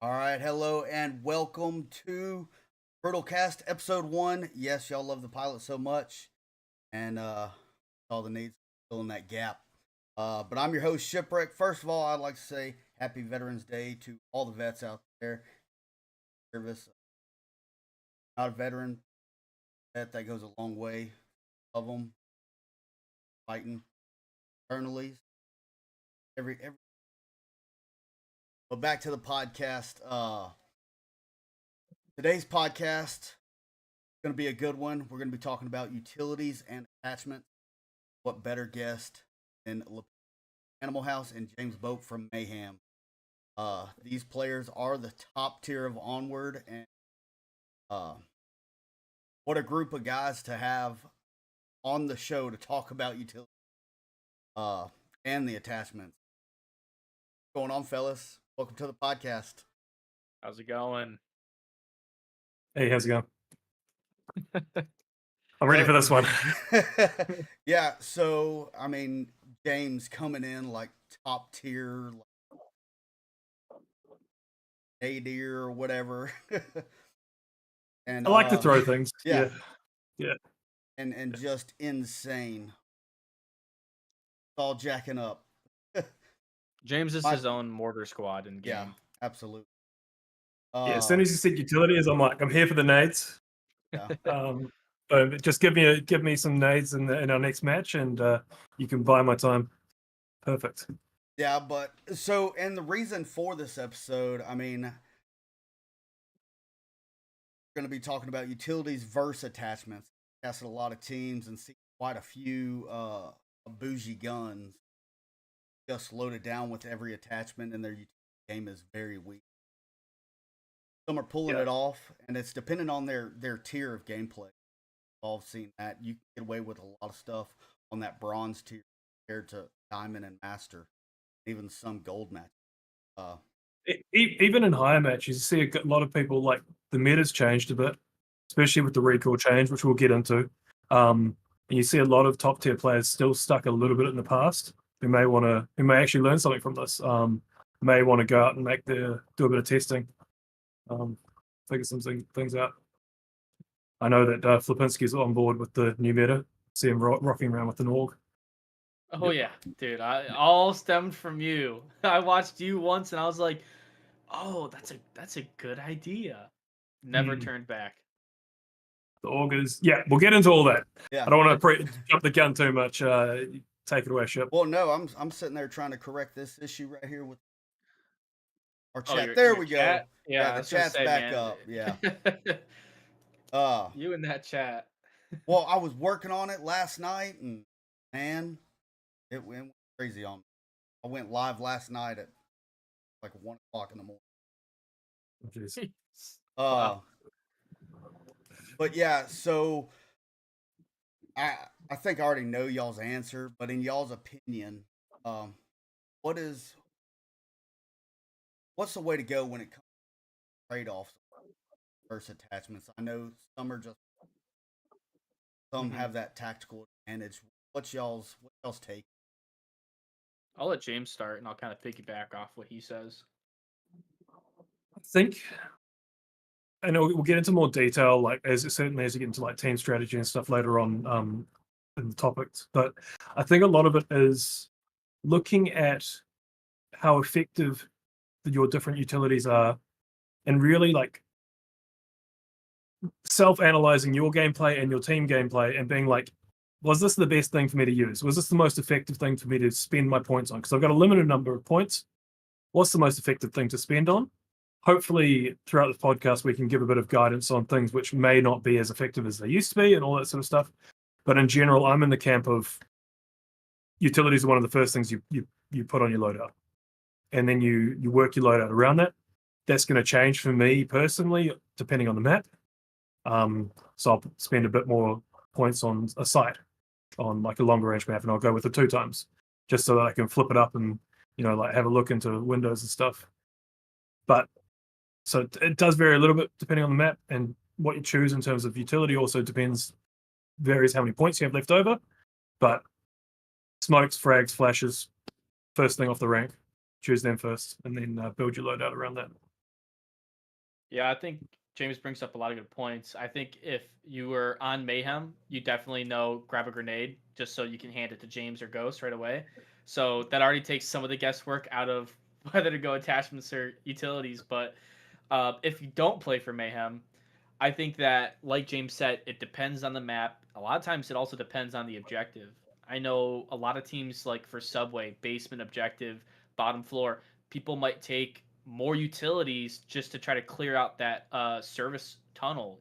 All right, hello and welcome to Cast episode 1. Yes, y'all love the pilot so much, and all the needs fill in that gap. But I'm your host, Shipwreckd. First of all, I'd like to say Happy Veterans Day to all the vets out there. Service, not a veteran, that goes a long way. Love them, fighting eternally. Every. But back to the podcast. Today's podcast is going to be a good one. We're going to be talking about utilities and attachments. What better guest than Animal House and James Bowk from Mayhem? These players are the top tier of Onward, and what a group of guys to have on the show to talk about utilities and the attachments. What's going on, fellas? Welcome to the podcast. How's it going? Hey, how's it going? I'm ready for this one. Yeah, so I mean, James coming in like top tier, like A deer or whatever. And I like to throw things. Yeah. And just insane. It's all jacking up. James is his own mortar squad in game. Yeah, absolutely. As soon as you said utilities, I'm like, I'm here for the nades. Yeah. Just give me some nades in our next match, and you can buy my time. Perfect. Yeah, but and the reason for this episode, I mean, we're going to be talking about utilities versus attachments. Tested a lot of teams and see quite a few bougie guns just loaded down with every attachment, and their game is very weak. Some are pulling it off, and it's dependent on their tier of gameplay. I've seen that you can get away with a lot of stuff on that bronze tier compared to diamond and master, even some gold matches. Even in higher matches, you see a lot of people, like, the meta's changed a bit, especially with the recoil change, which we'll get into. And you see a lot of top tier players still stuck a little bit in the past who may actually learn something from this. May want to go out and do a bit of testing. Figure some things out. I know that F.Lapinski's on board with the new meta. See him rocking around with an org. Oh yeah, dude! All stemmed from you. I watched you once, and I was like, "Oh, that's a good idea." Never turned back. The augers. Yeah, we'll get into all that. Yeah. I don't want to jump the gun too much. Take it away, Ship. Well, no, I'm sitting there trying to correct this issue right here with our chat. There we go. chat? Yeah, the chat's back up. Yeah. You in that chat. Well, I was working on it last night, and man, it went crazy on me. I went live last night at like 1:00 in the morning. Jeez. Wow. But yeah, so I think I already know y'all's answer, but in y'all's opinion, what's the way to go when it comes to trade-offs versus attachments? I know some are just have that tactical advantage. What's y'all's take? I'll let James start, and I'll kind of piggyback off what he says. I think, I know we'll get into more detail, like certainly as you get into like team strategy and stuff later on in the topics. But I think a lot of it is looking at how effective your different utilities are, and really like self-analyzing your gameplay and your team gameplay, and being like, was this the best thing for me to use? Was this the most effective thing for me to spend my points on? Because I've got a limited number of points. What's the most effective thing to spend on? Hopefully, throughout the podcast, we can give a bit of guidance on things which may not be as effective as they used to be and all that sort of stuff. But in general, I'm in the camp of utilities are one of the first things you put on your loadout. And then you work your loadout around that. That's going to change for me personally, depending on the map. So I'll spend a bit more points on a site, on like a longer range map, and I'll go with the 2 times, just so that I can flip it up and, like have a look into windows and stuff. But so it does vary a little bit depending on the map, and what you choose in terms of utility also varies how many points you have left over. But smokes, frags, flashes, first thing off the rank, choose them first, and then build your loadout around that. Yeah, I think James brings up a lot of good points. I think if you were on Mayhem, you definitely know grab a grenade just so you can hand it to James or Ghost right away. So that already takes some of the guesswork out of whether to go attachments or utilities. But if you don't play for Mayhem, I think that, like James said, it depends on the map. A lot of times it also depends on the objective. I know a lot of teams, like for Subway, basement objective, bottom floor, people might take more utilities just to try to clear out that service tunnel.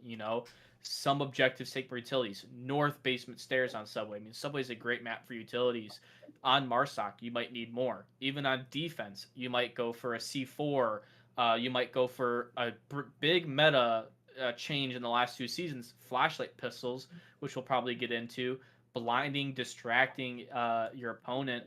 Some objectives take more utilities. North basement stairs on Subway. I mean, Subway is a great map for utilities. On Marsoc, you might need more. Even on defense, you might go for a C4. You might go for a big meta change in the last 2 seasons. Flashlight pistols, which we'll probably get into, blinding, distracting your opponent.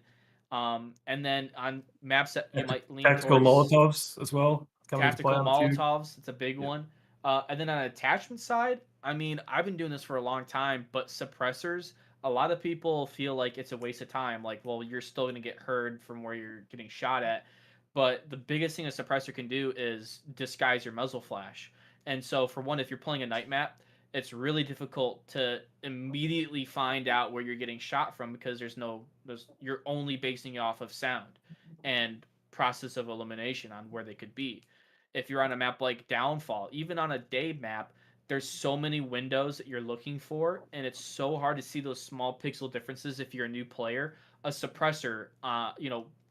And then on maps that you might lean Tactical towards Molotovs as well come into play tactical on a few. Molotovs, it's a big one. And then on attachment side, I mean, I've been doing this for a long time, but suppressors, a lot of people feel like it's a waste of time. Like, well, you're still going to get heard from where you're getting shot at. But the biggest thing a suppressor can do is disguise your muzzle flash. And so, for one, if you're playing a night map, it's really difficult to immediately find out where you're getting shot from because you're only basing it off of sound and process of elimination on where they could be. If you're on a map like Downfall, even on a day map, there's so many windows that you're looking for, and it's so hard to see those small pixel differences if you're a new player. A suppressor,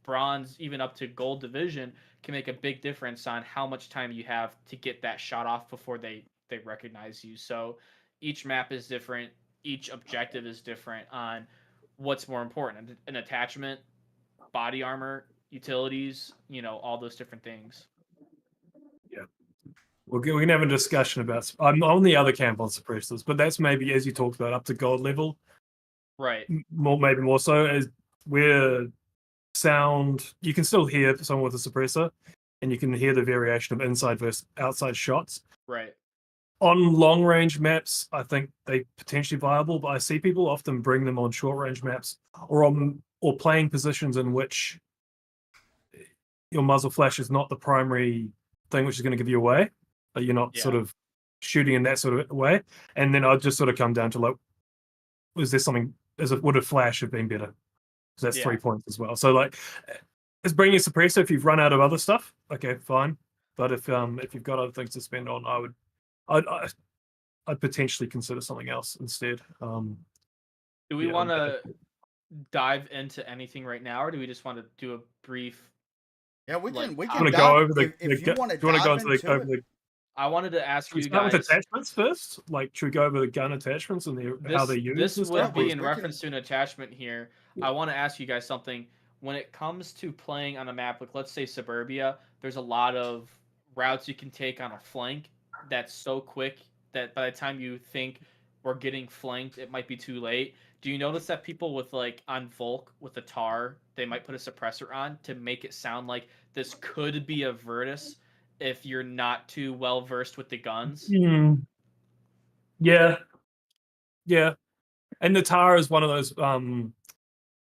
bronze, even up to gold division, can make a big difference on how much time you have to get that shot off before they recognize you. So each map is different, each objective is different on what's more important, an attachment, body armor, utilities, all those different things. Yeah. We can have a discussion about. I'm on the other camp on suppressors, but that's maybe, as you talked about, up to gold level. Right. Maybe more so, as where sound, you can still hear someone with a suppressor, and you can hear the variation of inside versus outside shots. Right. On long range maps, I think they potentially viable, but I see people often bring them on short range maps or playing positions in which your muzzle flash is not the primary thing which is going to give you away. You're not sort of shooting in that sort of way. And then I'd just sort of come down to, like, is there something, would a flash have been better? Because that's 3 points as well. So, like, it's bringing a suppressor if you've run out of other stuff. Okay, fine. But if you've got other things to spend on, I'd potentially consider something else instead. Do we want to dive into anything right now, or do we just want to do a brief? Yeah, we can. We can. Want to go over the? If you want to go go into the? I wanted to ask you start guys. with attachments first. Like, should we go over the gun attachments and how they use? This would be in reference to an attachment here. I want to ask you guys something. When it comes to playing on a map, like let's say Suburbia, there's a lot of routes you can take on a flank that's so quick that by the time you think we're getting flanked, it might be too late. Do you notice that people with, like, on Volk with the tar, they might put a suppressor on to make it sound like this could be a Virtus if you're not too well versed with the guns? Yeah. And the tar is one of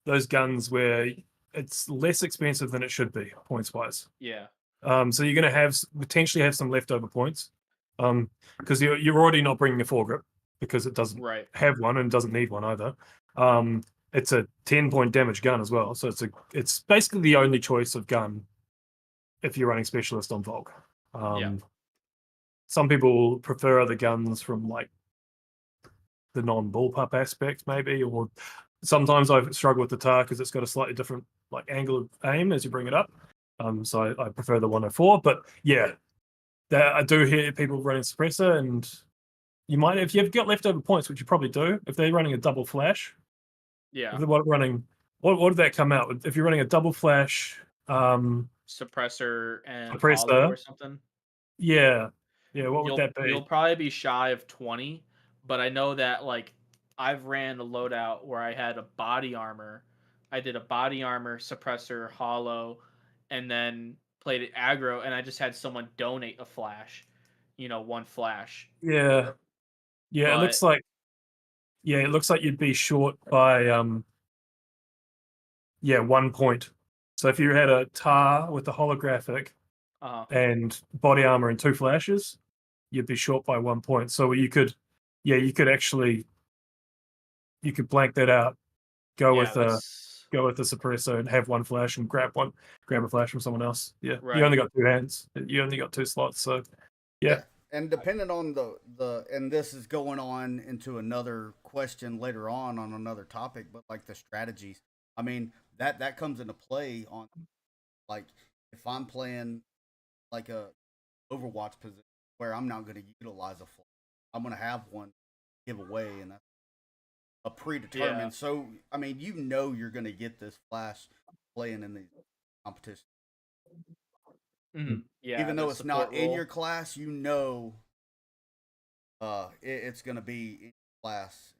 those guns where it's less expensive than it should be points wise. Yeah. So you're going to potentially have some leftover points, because you're already not bringing a foregrip because it doesn't have one and doesn't need one either. It's a 10-point damage gun as well, so it's basically the only choice of gun if you're running specialist on Volk. Some people prefer other guns from, like, the non-bullpup aspect, maybe, or sometimes I struggle with the tar because it's got a slightly different, like, angle of aim as you bring it up. So I prefer the 104, but yeah, I do hear people running suppressor, and you might, if you've got leftover points, which you probably do, if they're running a double flash. Yeah. If they're running, what did that come out? If you're running a double flash, suppressor and suppressor hollow or something. Yeah. What would that be? You'll probably be shy of 20, but I know that, like, I've ran a loadout where I had a body armor. I did a body armor, suppressor, hollow, and then played it aggro, and I just had someone donate a flash, one flash. Yeah. It looks like you'd be short by 1 point. So if you had a tar with the holographic, and body armor and 2 flashes, you'd be short by 1 point. So you could actually blank that out, go with a suppressor and have 1 flash and grab a flash from someone else. Yeah, Right. you only got 2 hands. You only got 2 slots. So yeah. And depending on and this is going on into another question later on another topic, but like the strategies. I mean, that comes into play on, like, if I'm playing like a Overwatch position where I'm not going to utilize a flash, I'm going to have one give away, and that's a predetermined. Yeah. So I mean, you're going to get this flash playing in the competition. Yeah, Even though the it's not support in role. your class, it's going to be in class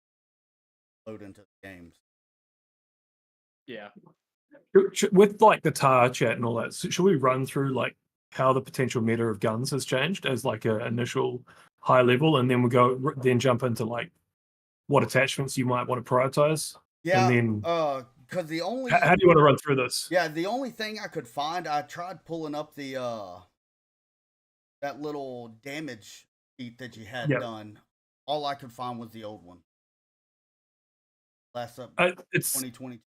load into the games. Yeah. With like the tar chat and all that, should we run through like how the potential meta of guns has changed as like an initial high level, and then then jump into like what attachments you might want to prioritize? Yeah, and then because the only how do you want to run through this? Yeah, the only thing I could find, I tried pulling up the that little damage sheet that you had done. All I could find was the old one. Last up, it's 2020.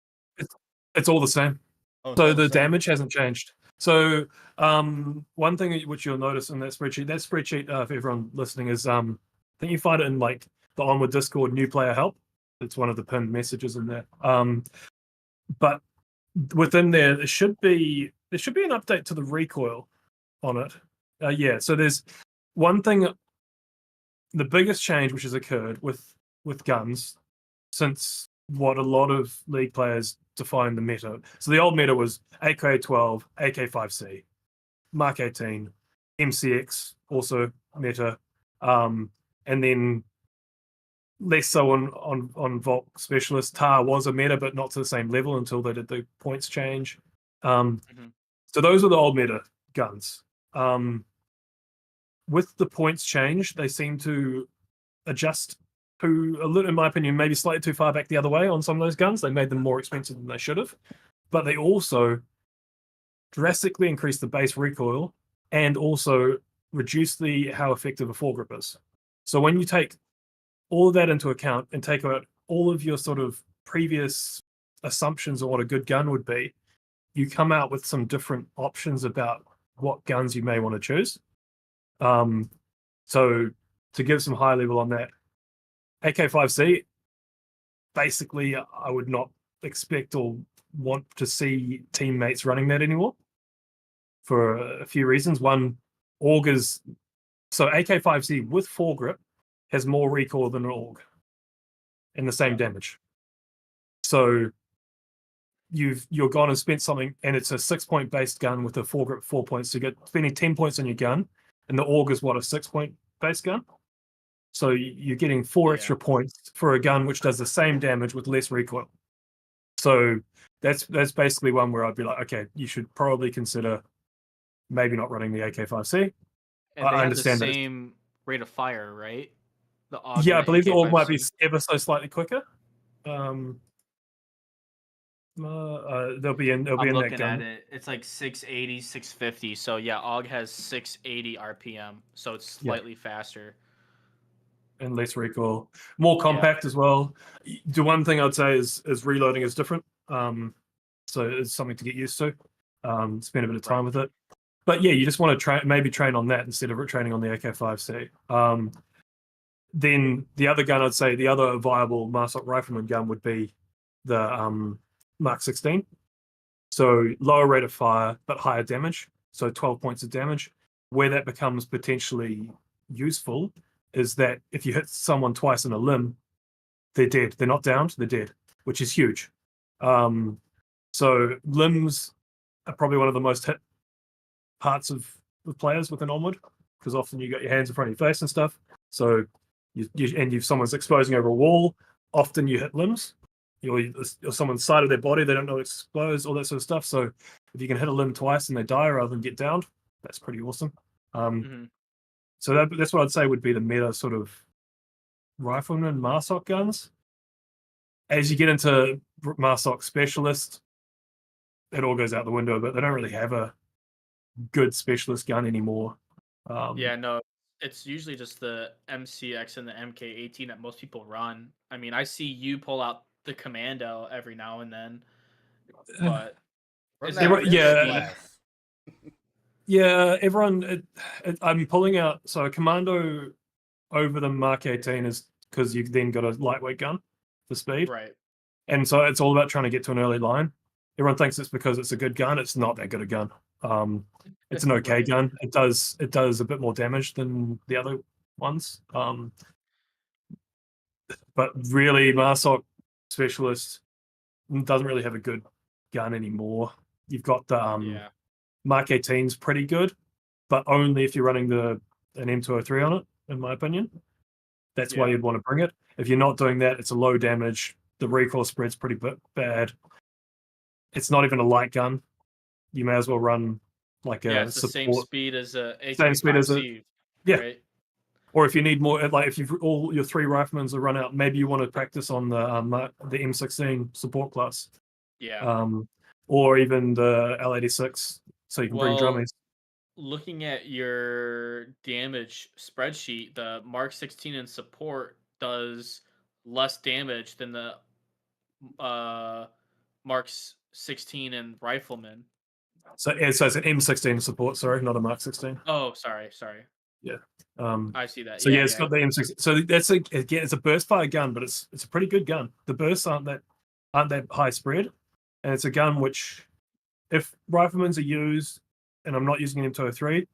It's all the same. Oh, so the damage hasn't changed. So one thing which you'll notice in that spreadsheet, for everyone listening, is I think you find it in like the Onward Discord new player help. It's one of the pinned messages in there. But within there should be an update to the recoil on it. So there's one thing, the biggest change which has occurred with guns since what a lot of League players define the meta. So the old meta was AK-12, AK-5C, Mark 18, MCX also meta, and then less so on Volk Specialist. TAR was a meta, but not to the same level until they did the points change. So those are the old meta guns. With the points change, they seem to adjust to a little, in my opinion, maybe slightly too far back the other way on some of those guns. They made them more expensive than they should have, but they also drastically increased the base recoil and also reduced how effective a foregrip is. So when you take all of that into account and take out all of your sort of previous assumptions on what a good gun would be, you come out with some different options about what guns you may want to choose. So to give some high level on that, AK-5C, basically, I would not expect or want to see teammates running that anymore for a few reasons. One, augers. So AK-5C with foregrip has more recoil than an aug and the same damage. So you're gone and spent something, and it's a 6-point based gun with a foregrip 4 points. So you get spending 10 points on your gun, and the aug is what, a 6-point based gun. So you're getting 4 extra points for a gun which does the same damage with less recoil. So that's basically one where I'd be like, okay, you should probably consider maybe not running the AK-5C. And they have the same rate of fire, right? The AUG I believe the AUG might be AK-5C. ever so slightly quicker. They'll be in I'm that looking gun. at it. It's like 680, 650. So yeah, AUG has 680 RPM, so it's slightly faster. And less recoil, more compact as well. The one thing I'd say is reloading is different. So it's something to get used to. Spend a bit of time with it. But yeah, you just want to maybe train on that instead of training on the AK-5C. Then the other gun, I'd say the other viable Marsok rifleman gun would be the Mark 16. So lower rate of fire, but higher damage. So 12 points of damage. Where that becomes potentially useful is that if you hit someone twice in a limb, they're dead. They're not downed, they're dead, which is huge. So limbs are probably one of the most hit parts of players with an Onward, because often you got your hands in front of your face and stuff. So if someone's exposing over a wall, often you hit limbs. Or someone's side of their body, they don't know it's exposed, all that sort of stuff. So if you can hit a limb twice and they die rather than get downed, that's pretty awesome. So that's what I'd say would be the meta sort of rifleman Marsok guns. As you get into Marsok Specialist, it all goes out the window, but they don't really have a good specialist gun anymore. Yeah, no, it's usually just the MCX and the MK18 that most people run. I mean, I see you pull out the Commando every now and then, but Run is that that Everyone- for Rivet yeah. speed? class. Yeah, everyone. I'm pulling out. So Commando over the Mark 18 is because you've then got a lightweight gun for speed, Right. and so it's all about trying to get to an early line. Everyone thinks it's because it's a good gun. It's not that good a gun. It's an okay Right. gun. It does a bit more damage than the other ones. But really, Marsok Specialist doesn't really have a good gun anymore. You've got the Yeah. Mark 18's pretty good, but only if you're running an M203 on it, in my opinion. That's why Yeah. you'd want to bring it. If you're not doing that, it's a low damage. The recoil spread's pretty bad. It's not even a light gun. You may as well run like Yeah, a it's the same support. speed as a Same speed as a AK5C, yeah. right? Or if you need more, like if you've all your 3 riflemen are run out, maybe you want to practice on the M16 support class, Yeah. or even the L86, so you can bring Well, drummies. looking at your damage spreadsheet, the Mark 16 in support does less damage than the Mark's 16 and Rifleman. So it's an M16 support, sorry, not a Mark 16. Oh, sorry. Yeah. I see that. So Yeah, it's got the M16. So that's again, it's a burst fire gun, but it's a pretty good gun. The bursts aren't that high spread, and it's a gun which, if riflemen's are used, and I'm not using an M203,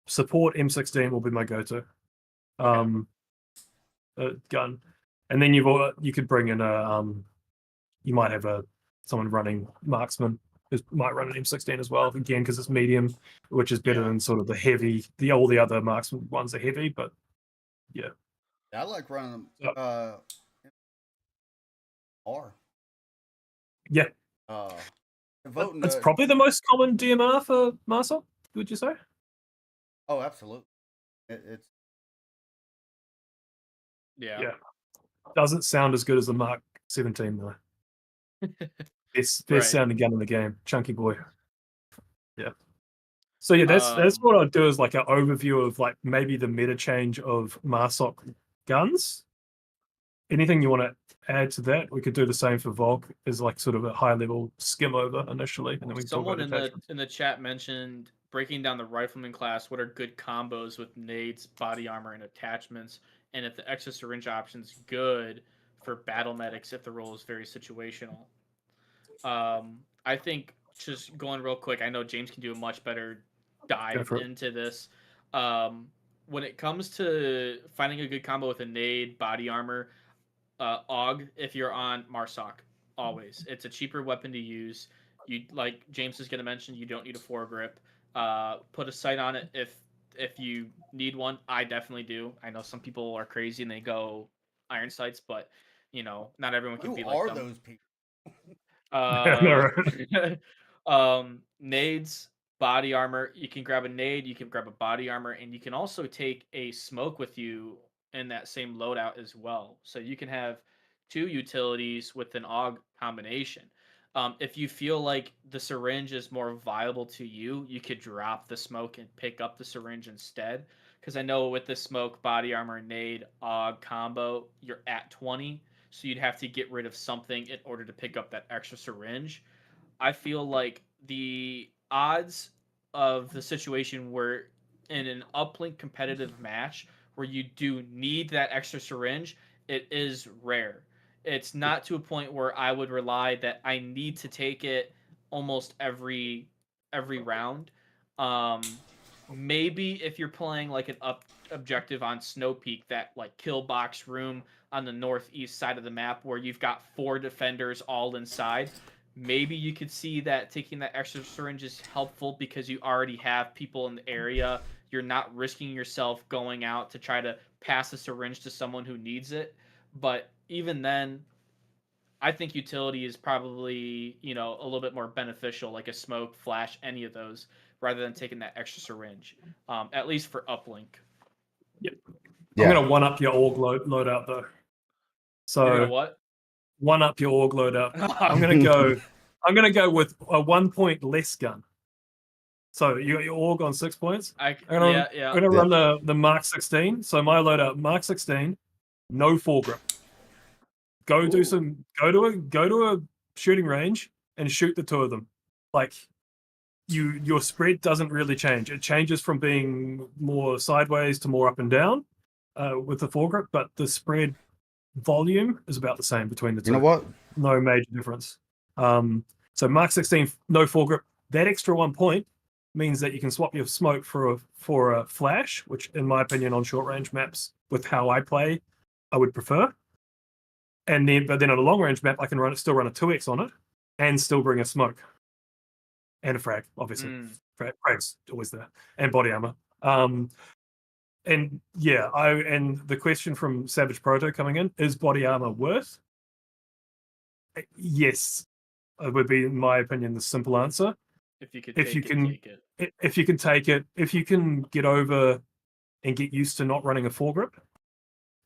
support M16 will be my go-to gun. And then you could bring in you might have someone running marksman who might run an M16 as well, again because it's medium, which is better than sort of the heavy. All the other marksman ones are heavy, but yeah. I like running R. Yeah. Voting It's probably the most common DMR for Marcel, would you say? Oh, absolutely. It's yeah. Doesn't sound as good as the Mark 17 though. Best Right. sounding gun in the game, chunky boy. Yeah. So yeah, that's what I'd do is like an overview of like maybe the meta change of Marsok guns. Anything you want to add to that? We could do the same for Volk as like sort of a high level skim over initially, and then we can Someone talk about in the chat mentioned breaking down the Rifleman class. What are good combos with nades, body armor, and attachments? And if the extra syringe option's good for battle medics if the role is very situational. I think just going real quick, I know James can do a much better dive into this. When it comes to finding a good combo with a nade, body armor, AUG, if you're on Marsok, always. It's a cheaper weapon to use. You like James is going to mention, you don't need a foregrip. Put a sight on it if you need one. I definitely do. I know some people are crazy and they go iron sights, but not everyone can be like them. Who are those people? Nades, body armor. You can grab a nade, you can grab a body armor, and you can also take a smoke with you in that same loadout as well. So you can have 2 utilities with an AUG combination. If you feel like the syringe is more viable to you, you could drop the smoke and pick up the syringe instead. Because I know with the smoke, body armor, nade, AUG combo, you're at 20. So you'd have to get rid of something in order to pick up that extra syringe. I feel like the odds of the situation where in an uplink competitive match where you do need that extra syringe, it is rare. It's not to a point where I would rely that I need to take it almost every round. Maybe if you're playing like an objective on Snow Peak, that like kill box room on the northeast side of the map where you've got 4 defenders all inside, maybe you could see that taking that extra syringe is helpful because you already have people in the area. You're not risking yourself going out to try to pass a syringe to someone who needs it. But even then, I think utility is probably, a little bit more beneficial, like a smoke, flash, any of those, rather than taking that extra syringe, at least for uplink. Yep. Yeah. I'm going to one-up your AUG loadout, though. So you're going to what? One-up your AUG loadout. I'm going to go with a 1 point less gun. So you all gone 6 points. Yeah. I'm gonna run the Mark 16. So my loadout, Mark 16, no foregrip. Go to a shooting range and shoot the two of them. Like your spread doesn't really change. It changes from being more sideways to more up and down with the foregrip, but the spread volume is about the same between the two. You know what? No major difference. So Mark 16, no foregrip. That extra 1 point means that you can swap your smoke for a flash, which in my opinion on short range maps with how I play, I would prefer. But then on a long range map, I can still run a 2x on it and still bring a smoke and a frag, obviously. Frag's always there, and body armor. And the question from Savage Proto coming in, is body armor worth? Yes, it would be, in my opinion, the simple answer. If you can take it, if you can get over and get used to not running a foregrip.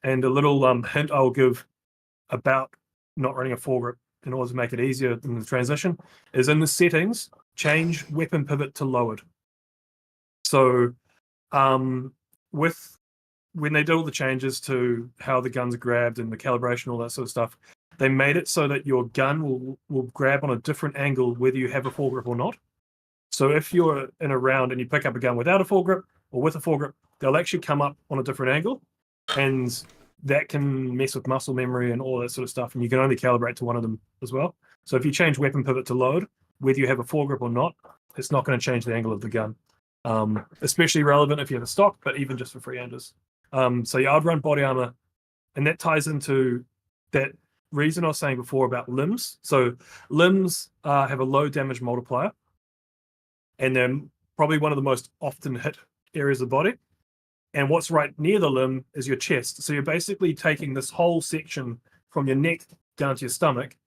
And a little hint I'll give about not running a foregrip in order to make it easier in the transition is in the settings, change weapon pivot to lowered. So when they did all the changes to how the guns are grabbed and the calibration, all that sort of stuff, they made it so that your gun will grab on a different angle whether you have a foregrip or not. So if you're in a round and you pick up a gun without a foregrip or with a foregrip, they'll actually come up on a different angle, and that can mess with muscle memory and all that sort of stuff, and you can only calibrate to one of them as well. So if you change weapon pivot to load, whether you have a foregrip or not, it's not going to change the angle of the gun. Especially relevant if you have a stock, but even just for freehanders. So yeah, I'd run body armor, and that ties into that reason I was saying before about limbs. So limbs have a low damage multiplier, and they're probably one of the most often hit areas of the body. And what's right near the limb is your chest. So you're basically taking this whole section from your neck down to your stomach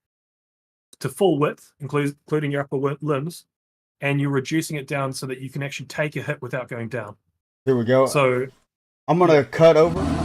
to full width, including your upper limbs, and you're reducing it down so that you can actually take a hit without going down. Here we go. So I'm going to cut over.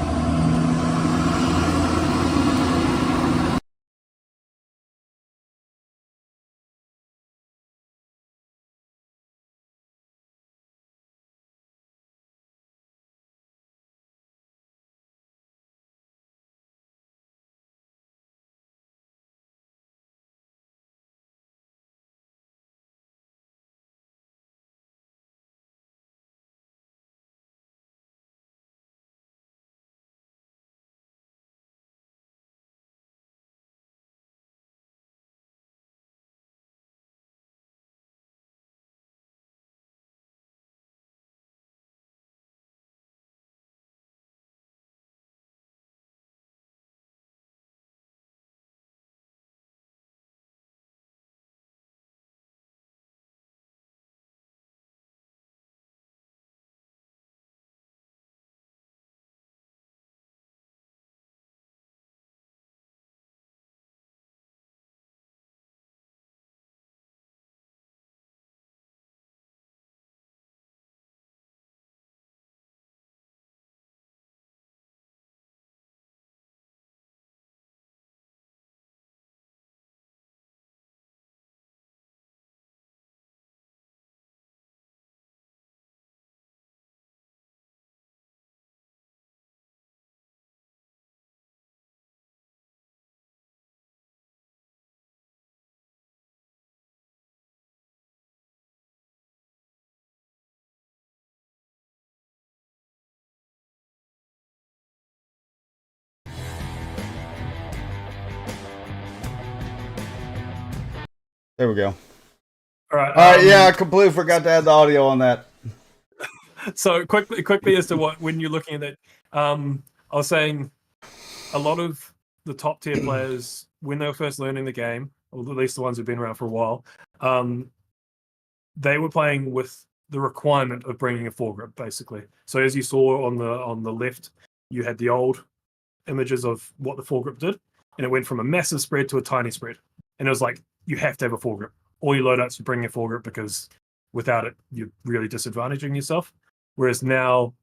There we go. all right. Yeah, I completely forgot to add the audio on that. So quickly as to when you're looking at that, I was saying a lot of the top tier players, when they were first learning the game, or at least the ones who've been around for a while, they were playing with the requirement of bringing a foregrip, basically. So as you saw on the left, you had the old images of what the foregrip did, and it went from a massive spread to a tiny spread. And it was like, you have to have a foregrip. All your loadouts are bringing a foregrip because without it, you're really disadvantaging yourself. Whereas now,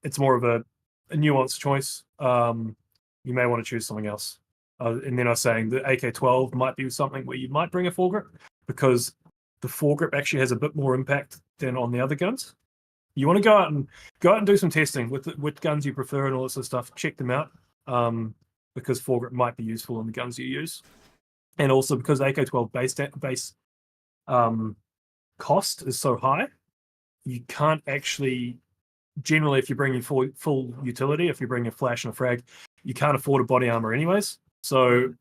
it's more of a nuanced choice. You may want to choose something else. And then I was saying the AK-12 might be something where you might bring a foregrip because the foregrip actually has a bit more impact than on the other guns. You want to go out and do some testing with which guns you prefer and all this sort of stuff. Check them out, because foregrip might be useful in the guns you use, and also because AK-12 base cost is so high, you can't actually. Generally, if you're bringing full utility, if you're bringing a flash and a frag, you can't afford a body armor anyways. So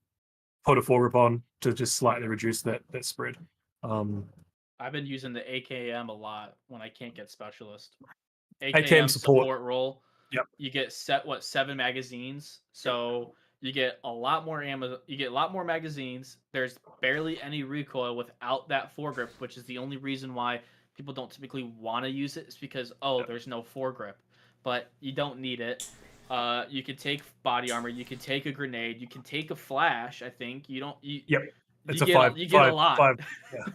put a foregrip on to just slightly reduce that spread. I've been using the AKM a lot when I can't get specialist. AKM support roll. Yep. You get 7 magazines, so you get a lot more ammo. You get a lot more magazines. There's barely any recoil without that foregrip, which is the only reason why people don't typically want to use it. Is because there's no foregrip, but you don't need it. You can take body armor. You can take a grenade. You can take a flash. I think you don't. Yep. It's you a get, five. You get a lot. Yeah.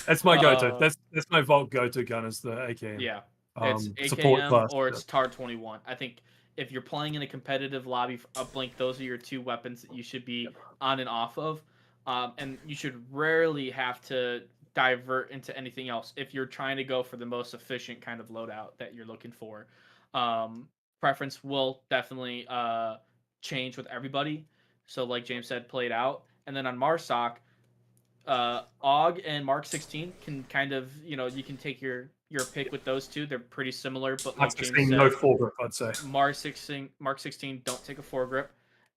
That's my go-to. That's my vault go-to gun is the AKM. Yeah. It's AKM support class, or it's TAR 21. I think if you're playing in a competitive lobby for Uplink, those are your 2 weapons that you should be on and off of. And you should rarely have to divert into anything else if you're trying to go for the most efficient kind of loadout that you're looking for. Preference will definitely change with everybody. So like James said, play it out. And then on Marsoc, AUG and Mark 16 can kind of, you can take your pick with those two. They're pretty similar, but like James said, no foregrip, I'd say. Mark 16 don't take a foregrip.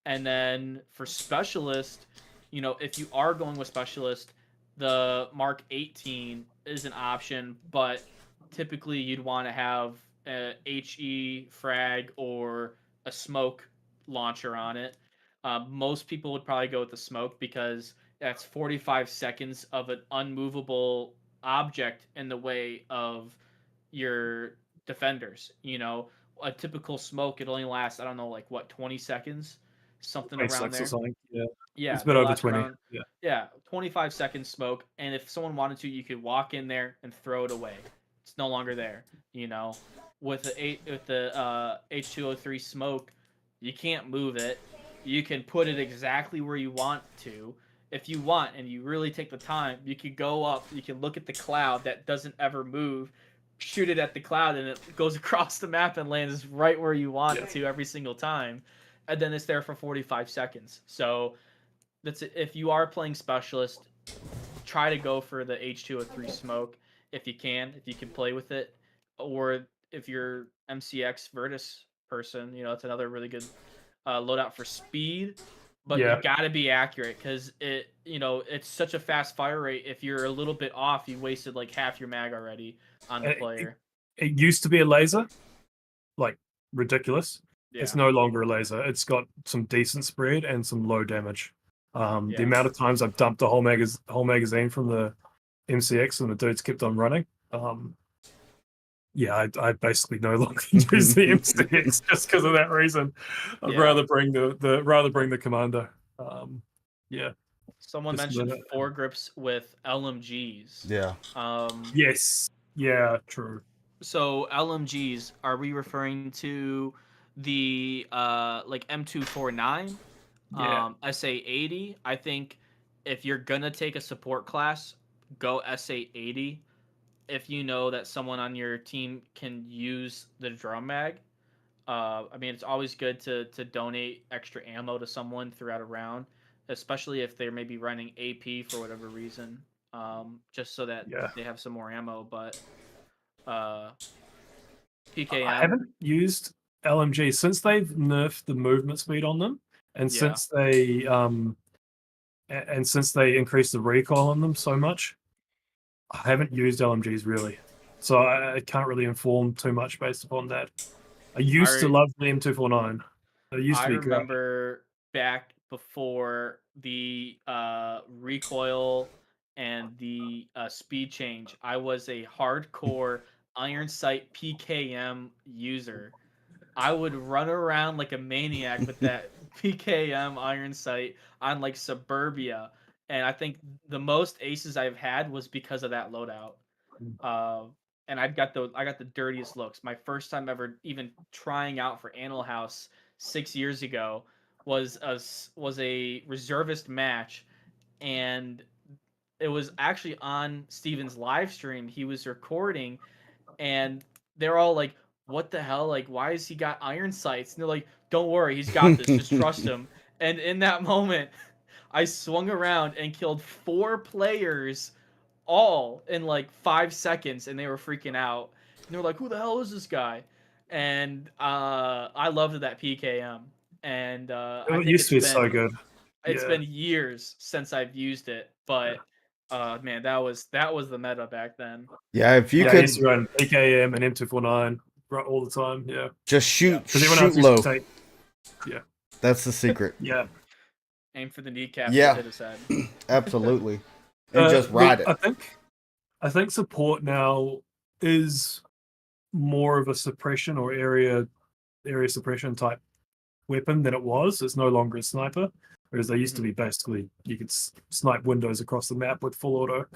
And then for specialist, if you are going with specialist, the Mark 18 is an option, but typically you'd want to have a HE frag or a smoke launcher on it. Most people would probably go with the smoke because that's 45 seconds of an unmovable object in the way of your defenders. A typical smoke, it only lasts, I don't know, like what, 20 seconds? Something around there. Yeah. Yeah, it's a bit over 20. Yeah, 25 seconds smoke. And if someone wanted to, you could walk in there and throw it away. It's no longer there. With the H203 smoke, you can't move it. You can put it exactly where you want to. If you want and you really take the time, you could go up, you can look at the cloud that doesn't ever move, shoot it at the cloud, and it goes across the map and lands right where you want it to every single time. And then it's there for 45 seconds. So that's it. If you are playing specialist, try to go for the H203 smoke if you can play with it. Or if you're MCX Virtus person, it's another really good loadout for speed. But you gotta be accurate because it's such a fast fire rate. If you're a little bit off, you wasted like half your mag already on the player. It used to be a laser, like ridiculous. Yeah. It's no longer a laser. It's got some decent spread and some low damage. The amount of times I've dumped a whole magazine from the MCX and the dudes kept on running. I basically no longer use the MCX just because of that reason. I'd rather bring the Commando. Someone mentioned foregrips with LMGs. Yeah. Yes. Yeah. True. So LMGs, are we referring to the like M249, SA80? I think if you're gonna take a support class, go SA80. If you know that someone on your team can use the drum mag, it's always good to donate extra ammo to someone throughout a round, especially if they're maybe running AP for whatever reason, just so that they have some more ammo. But PKM. I haven't used LMG since they've nerfed the movement speed on them, and since they increased the recoil on them so much. I haven't used LMGs really, so I can't really inform too much based upon that. I used to love the M249. It used to be great. I remember back before the recoil and the speed change, I was a hardcore iron sight PKM user. I would run around like a maniac with that PKM iron sight on like Suburbia. And I think the most aces I've had was because of that loadout. And I got the dirtiest looks. My first time ever even trying out for Animal House 6 years ago was a reservist match, and it was actually on Steven's live stream. He was recording, and they're all like, "What the hell? Like, why has he got iron sights?" And they're like, "Don't worry, he's got this. Just trust him." And in that moment, I swung around and killed 4 players all in like 5 seconds, and they were freaking out. And they were like, "Who the hell is this guy?" And I loved that PKM. And I It think used to be so good. it's Yeah. been years since I've used it, but man, that was the meta back then. Yeah, if you I could used to run PKM and M249 all the time. Yeah. just shoot Because everyone else low. used to take. Yeah. That's the secret. Yeah. Aim for the kneecap, Yeah. hit his head. Absolutely. And just ride it. I think support now is more of a suppression or area suppression type weapon than it was. It's no longer a sniper, whereas they used to be basically you could snipe windows across the map with full auto.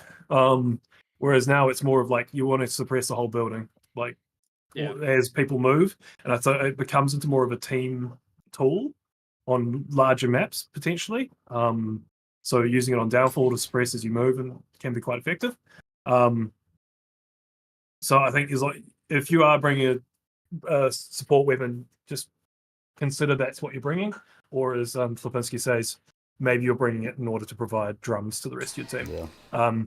Whereas now it's more of like you want to suppress the whole building, like as people move, and so it becomes into more of a team tool on larger maps potentially. So using it on downfall to suppress as you move and can be quite effective. So I think is like if you are bringing a support weapon, just consider that's what you're bringing, or as F.Lapinski says, maybe you're bringing it in order to provide drums to the rest of your team. Yeah.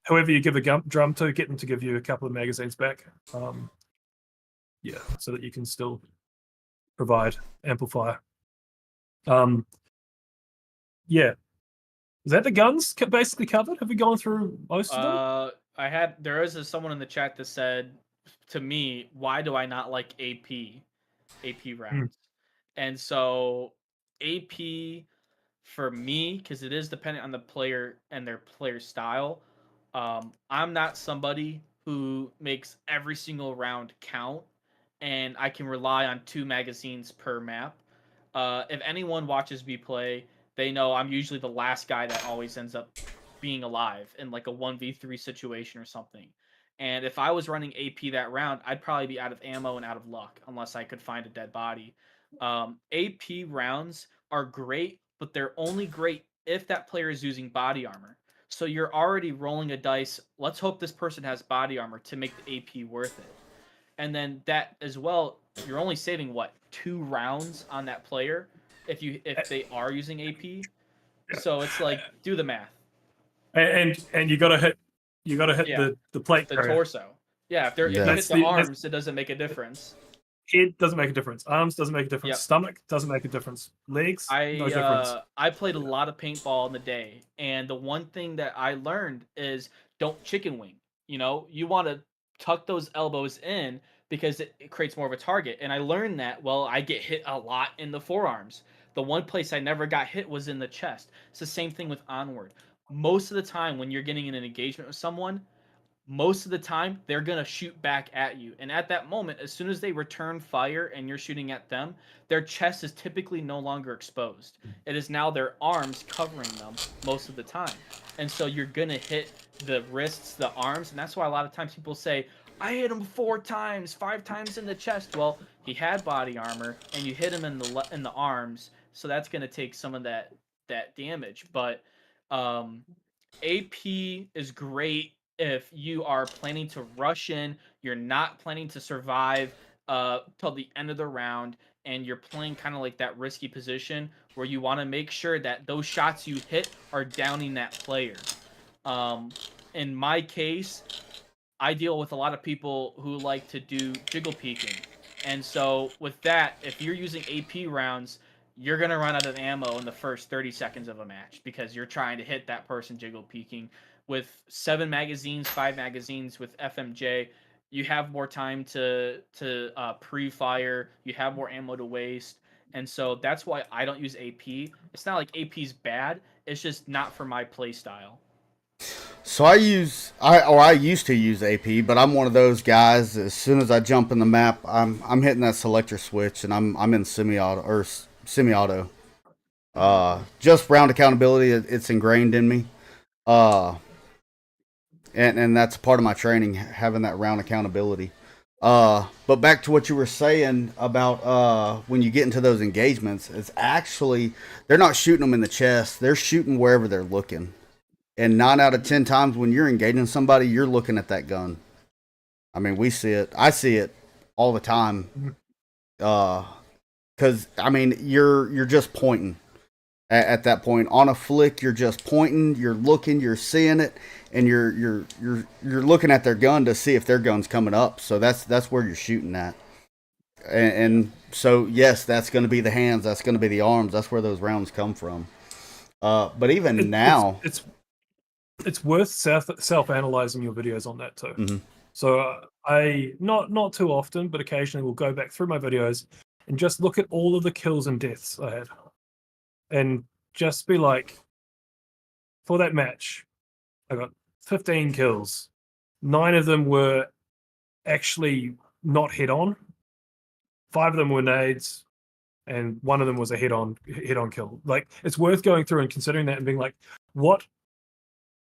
Whoever you give a drum to, get them to give you a couple of magazines back. So that you can still provide amplifier. Yeah. Is that the guns basically covered? Have we gone through most of them? There is someone in the chat that said to me, "Why do I not like AP rounds?" And so AP for me, because it is dependent on the player and their player style. I'm not somebody who makes every single round count, and I can rely on 2 magazines per map. If anyone watches me play, they know I'm usually the last guy that always ends up being alive in like a 1v3 situation or something. And if I was running AP that round, I'd probably be out of ammo and out of luck unless I could find a dead body. AP rounds are great, but they're only great if that player is using body armor. So you're already rolling a dice. Let's hope this person has body armor to make the AP worth it. And then that as well, you're only saving what 2 rounds on that player if they are using AP. So it's like do the math. And you got to hit the plate the torso. Yeah, if you hit the arms, it doesn't make a difference. Head doesn't make a difference. Arms doesn't make a difference. Yep. Stomach doesn't make a difference. Legs, no difference. I played a lot of paintball in the day, and the one thing that I learned is don't chicken wing. You know, you want to tuck those elbows in because it creates more of a target. And I learned that, well, I get hit a lot in the forearms. The one place I never got hit was in the chest. It's the same thing with Onward. Most of the time when you're getting in an engagement with someone, most of the time they're going to shoot back at you. And at that moment, as soon as they return fire and you're shooting at them, their chest is typically no longer exposed. It is now their arms covering them most of the time. And so you're going to hit the wrists, the arms, and that's why a lot of times people say, I hit him 4 times, 5 times in the chest. Well, he had body armor and you hit him in the arms, so that's going to take some of that damage. But AP is great if you are planning to rush in, you're not planning to survive till the end of the round, and you're playing kind of like that risky position where you want to make sure that those shots you hit are downing that player. In my case, I deal with a lot of people who like to do jiggle peeking. And so with that, if you're using AP rounds, you're going to run out of ammo in the first 30 seconds of a match because you're trying to hit that person jiggle peeking. With 7 magazines, 5 magazines with FMJ, you have more time to pre-fire. You have more ammo to waste. And so that's why I don't use AP. It's not like AP's bad. It's just not for my play style. So I used to use AP, but I'm one of those guys. As soon as I jump in the map, I'm hitting that selector switch, and I'm in semi-auto. Just round accountability, it's ingrained in me. And that's part of my training, having that round accountability. But back to what you were saying about when you get into those engagements, it's actually they're not shooting them in the chest; they're shooting wherever they're looking. And 9 out of 10 times when you're engaging somebody, you're looking at that gun. I mean, we see it. I see it all the time. Because I mean, you're just pointing at that point on a flick. You're just pointing. You're looking. You're seeing it, and you're looking at their gun to see if their gun's coming up. So that's where you're shooting at. And so yes, that's going to be the hands. That's going to be the arms. That's where those rounds come from. But even now, it's worth self-analyzing your videos on that too. Mm-hmm. So I not too often, but occasionally will go back through my videos and just look at all of the kills and deaths I had, and just be like, for that match, I got 15 kills. 9 of them were actually not head on. 5 of them were nades, and 1 of them was a head on kill. Like, it's worth going through and considering that and being like, what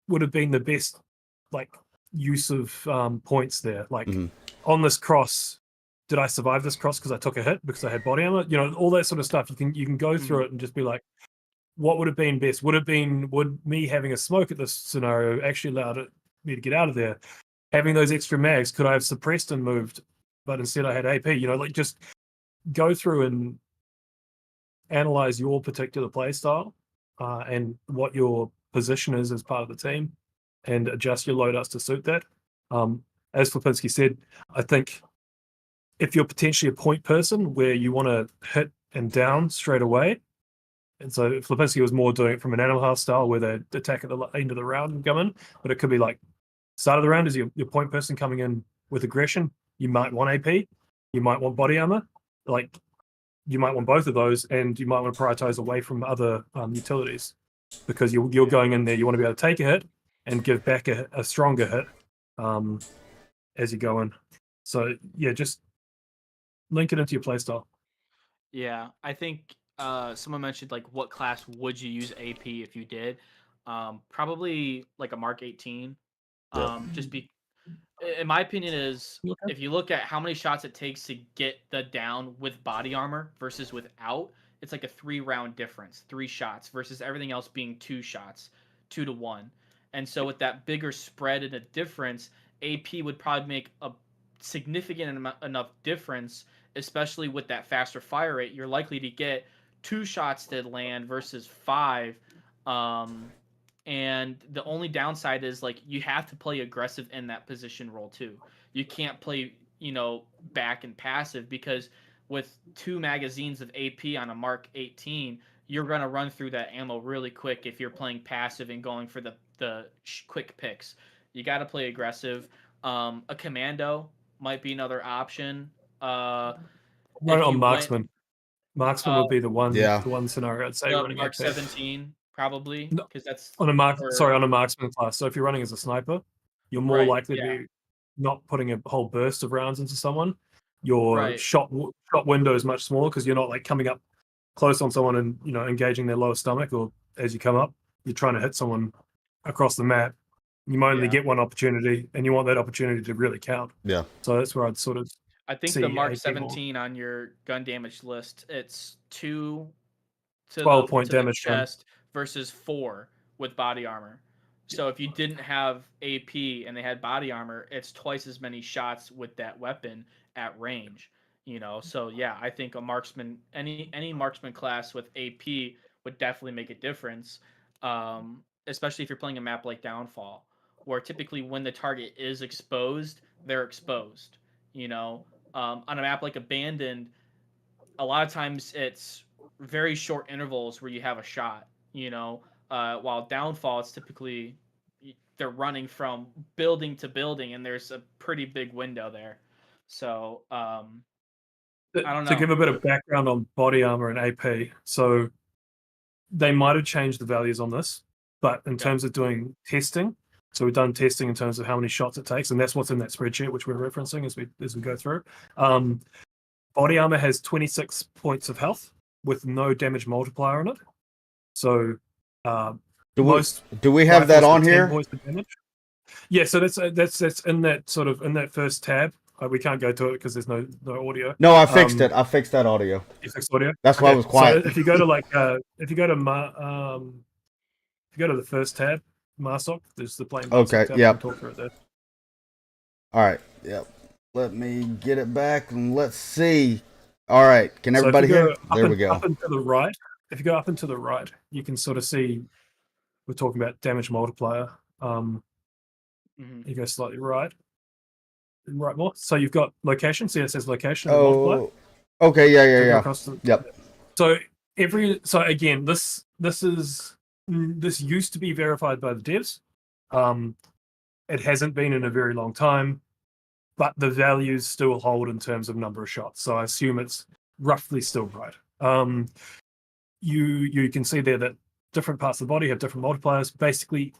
would have been the best like use of points there? Like, on this cross, did I survive this cross because I took a hit because I had body armor? You know, all that sort of stuff. You can go through it and just be like, what would have been best? Would me having a smoke at this scenario actually allowed me to get out of there? Having those extra mags, could I have suppressed and moved, but instead I had AP? You know, like, just go through and analyze your particular play style and what your position is as part of the team, and adjust your loadouts to suit that. As F.Lapinski said, I think if you're potentially a point person where you want to hit and down straight away, and so F.Lapinski was more doing it from an Animal House style where they attack at the end of the round and come in, but it could be like, start of the round is your point person coming in with aggression. You might want AP, you might want body armor, like, you might want both of those, and you might want to prioritize away from other utilities, because you're going in there, you want to be able to take a hit and give back a stronger hit as you go in. So yeah, just link it into your playstyle. Yeah, I think someone mentioned, like, what class would you use AP if you did? Probably like a Mark 18. Just be, in my opinion, is if you look at how many shots it takes to get the down with body armor versus without, it's like a 3-round difference, 3 shots versus everything else being 2 shots, 2 to 1. And so with that bigger spread and a difference, AP would probably make a significant enough difference, especially with that faster fire rate. You're likely to get 2 shots to land versus 5. And the only downside is, like, you have to play aggressive in that position role too. You can't play, back and passive, because with 2 magazines of AP on a Mark 18, you're going to run through that ammo really quick if you're playing passive and going for the quick picks. You got to play aggressive. A commando might be another option. Run on marksman. Marksman would be the one scenario I'd say running Mark AP. 17 probably, because that's on a marksman class. So if you're running as a sniper, you're more likely to be not putting a whole burst of rounds into someone. Your shot window is much smaller because you're not like coming up close on someone and engaging their lower stomach, or as you come up, you're trying to hit someone across the map. You might only get one opportunity, and you want that opportunity to really count. Yeah. So that's where I'd sort of. I think the Mark 17 on your gun damage list, it's 2 to 12-point damage chest versus 4 with body armor. So if you didn't have AP and they had body armor, it's twice as many shots with that weapon at range. So yeah, I think a marksman, any marksman class with AP would definitely make a difference, especially if you're playing a map like Downfall, where typically when the target is exposed, they're exposed. On a map like Abandoned, a lot of times it's very short intervals where you have a shot. While Downfall, it's typically they're running from building to building, and there's a pretty big window there. So I don't know. To give a bit of background on body armor and AP, so they might have changed the values on this, but in terms of doing testing, so we've done testing in terms of how many shots it takes, and that's what's in that spreadsheet which we're referencing as we go through. Body armor has 26 points of health with no damage multiplier on it. So do we have that on here? Yeah, so that's in that first tab. We can't go to it because there's no audio. No, I fixed it. I fixed that audio. You fixed audio? That's why I was quiet. So if you go to the first tab, Marsoc. There's the plain Okay, Marsoc tab. yep. We can talk through it there. All right. Yep. Let me get it back and let's see. All right. Can So if everybody you go hear? There we go. Up and to the right. If you go up and to the right, you can sort of see. We're talking about damage multiplier. You go slightly right more. So you've got location. See, it says location and multiplier. Okay. Yeah. So go Yeah. across the, Yep. So again, this used to be verified by the devs. It hasn't been in a very long time, but the values still hold in terms of number of shots. So I assume it's roughly still right. You can see there that different parts of the body have different multipliers. Basically,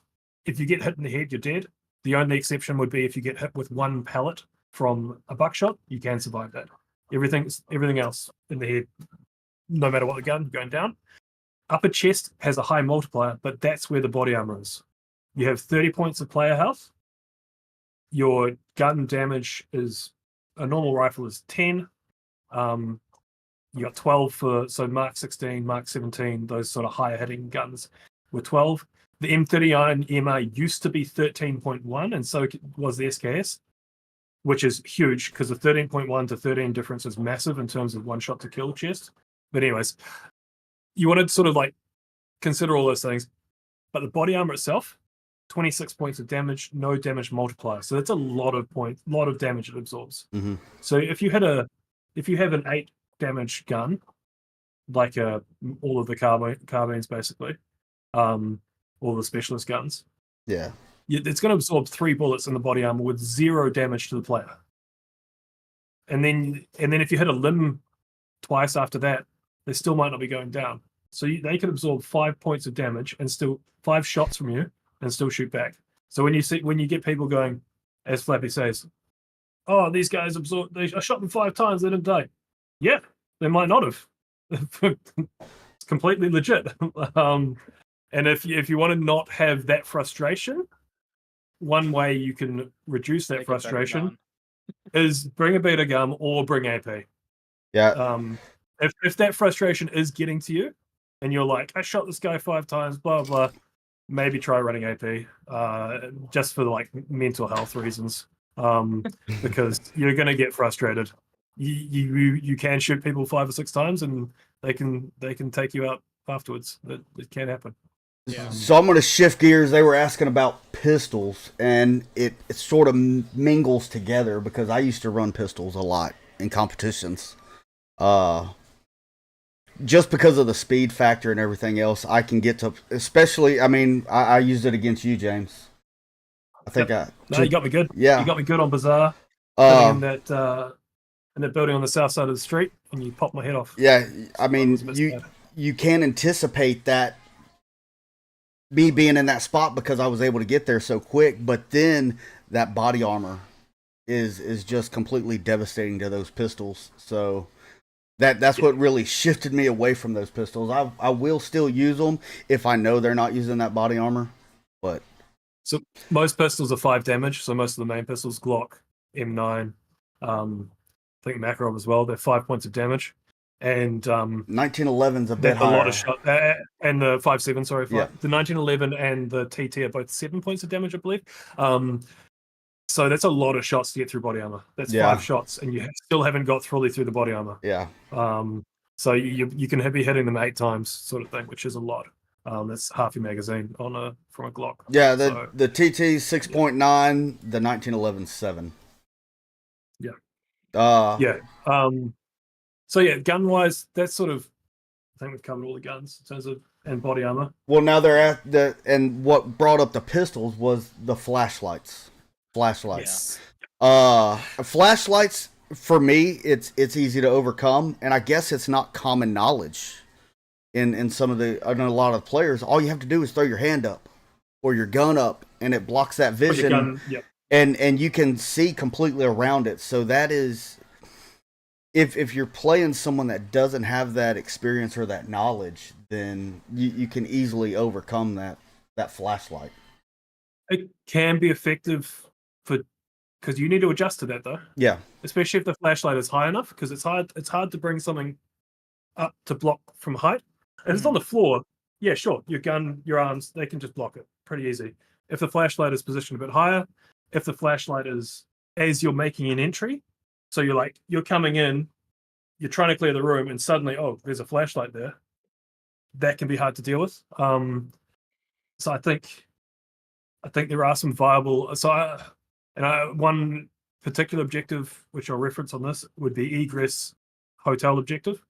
if you get hit in the head, you're dead. The only exception would be if you get hit with one pellet from a buckshot, you can survive that. Everything else in the head, no matter what the gun, going down. Upper chest has a high multiplier, but that's where the body armor is. You have 30 points of player health. Your gun damage is a normal rifle is 10. You got 12 for Mark 16, Mark 17, those sort of higher hitting guns were 12. The M39 MR used to be 13.1, and so was the SKS, which is huge because the 13.1 to 13 difference is massive in terms of one shot to kill chest. But anyways, you want to sort of like consider all those things. But the body armor itself, 26 points of damage, no damage multiplier. So that's a lot of damage it absorbs. Mm-hmm. So if you have an 8 damage gun, like all of the carbines basically, all the specialist guns, it's going to absorb 3 bullets in the body armor with 0 damage to the player. And then if you hit a limb twice after that, they still might not be going down. So they can absorb 5 points of damage and still 5 shots from you and still shoot back. So when you get people going, as Flappy says, oh, these guys I shot them 5 times, they didn't die. Yeah, they might not have. It's completely legit. And if you want to not have that frustration, one way you can reduce that frustration is bring a beta gun or bring AP. Yeah. If that frustration is getting to you, and you're like, I shot this guy 5 times, blah blah, maybe try running AP, just for like mental health reasons, because you're gonna get frustrated. You can shoot people 5 or 6 times, and they can take you out afterwards. It can happen. Yeah. So I'm going to shift gears. They were asking about pistols, and it sort of mingles together because I used to run pistols a lot in competitions. Just because of the speed factor and everything else, I can get to, especially, I used it against you, James. I think you got me good. Yeah. You got me good on Bazaar. In that building on the south side of the street, and you popped my head off. Yeah, you can't anticipate that, me being in that spot because I was able to get there so quick, but then that body armor is just completely devastating to those pistols. So that's what really shifted me away from those pistols. I will still use them if I know they're not using that body armor, but so most pistols are 5 damage. So most of the main pistols, Glock, M9, I think Makarov as well, they're 5 points of damage. And 1911's a bit higher. A lot of shot, and the 5.7, sorry, Yeah. The 1911 and the TT are both 7 points of damage, I believe. So that's a lot of shots to get through body armor. That's 5 shots, and you still haven't got fully through the body armor. Yeah. So you can be hitting them 8 times, sort of thing, which is a lot. That's half your magazine from a Glock. Yeah, the TT 6.9, the 1911 7. Yeah. So yeah, gun wise, that's sort of, I think we've covered all the guns in terms of and body armor. Well, now they're at and what brought up the pistols was the flashlights. Yes. Flashlights for me, it's easy to overcome, and I guess it's not common knowledge in a lot of players. All you have to do is throw your hand up or your gun up, and it blocks that vision, and you can see completely around it. So that is, if you're playing someone that doesn't have that experience or that knowledge, then you can easily overcome that flashlight. It can be effective because you need to adjust to that though. Yeah. Especially if the flashlight is high enough, because it's hard to bring something up to block from height. And it's on the floor. yeah, sure. Your gun, your arms, they can just block it pretty easy. If the flashlight is positioned a bit higher, if the flashlight is as you're making an entry, so you're coming in, you're trying to clear the room, and suddenly, oh, there's a flashlight there. That can be hard to deal with. So I think there are some viable. One particular objective which I'll reference on this would be egress hotel objective.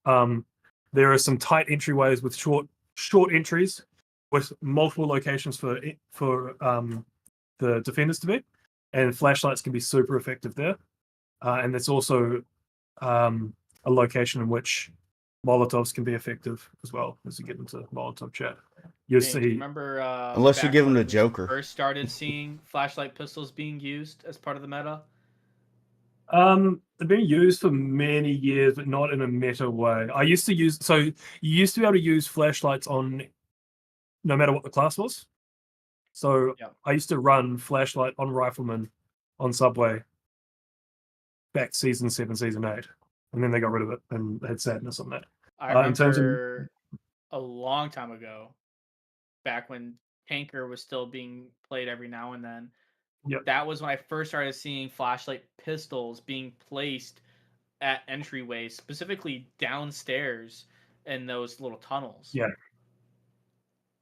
There are some tight entryways with short entries with multiple locations for the defenders to be, and flashlights can be super effective there. And there's also a location in which Molotovs can be effective as well, as you get into Molotov chat. You'll James, see. do you remember Unless you back give them when the we Joker. first started seeing flashlight pistols being used as part of the meta? They've been used for many years, but not in a meta way. You used to be able to use flashlights on no matter what the class was. So Yep. I used to run flashlight on Rifleman on Subway back season 7, season 8. And then they got rid of it and had sadness on that. I In terms of- remember a long time ago, back when Tanker was still being played every now and then. Yep. That was when I first started seeing flashlight pistols being placed at entryways, specifically downstairs in those little tunnels. Yeah.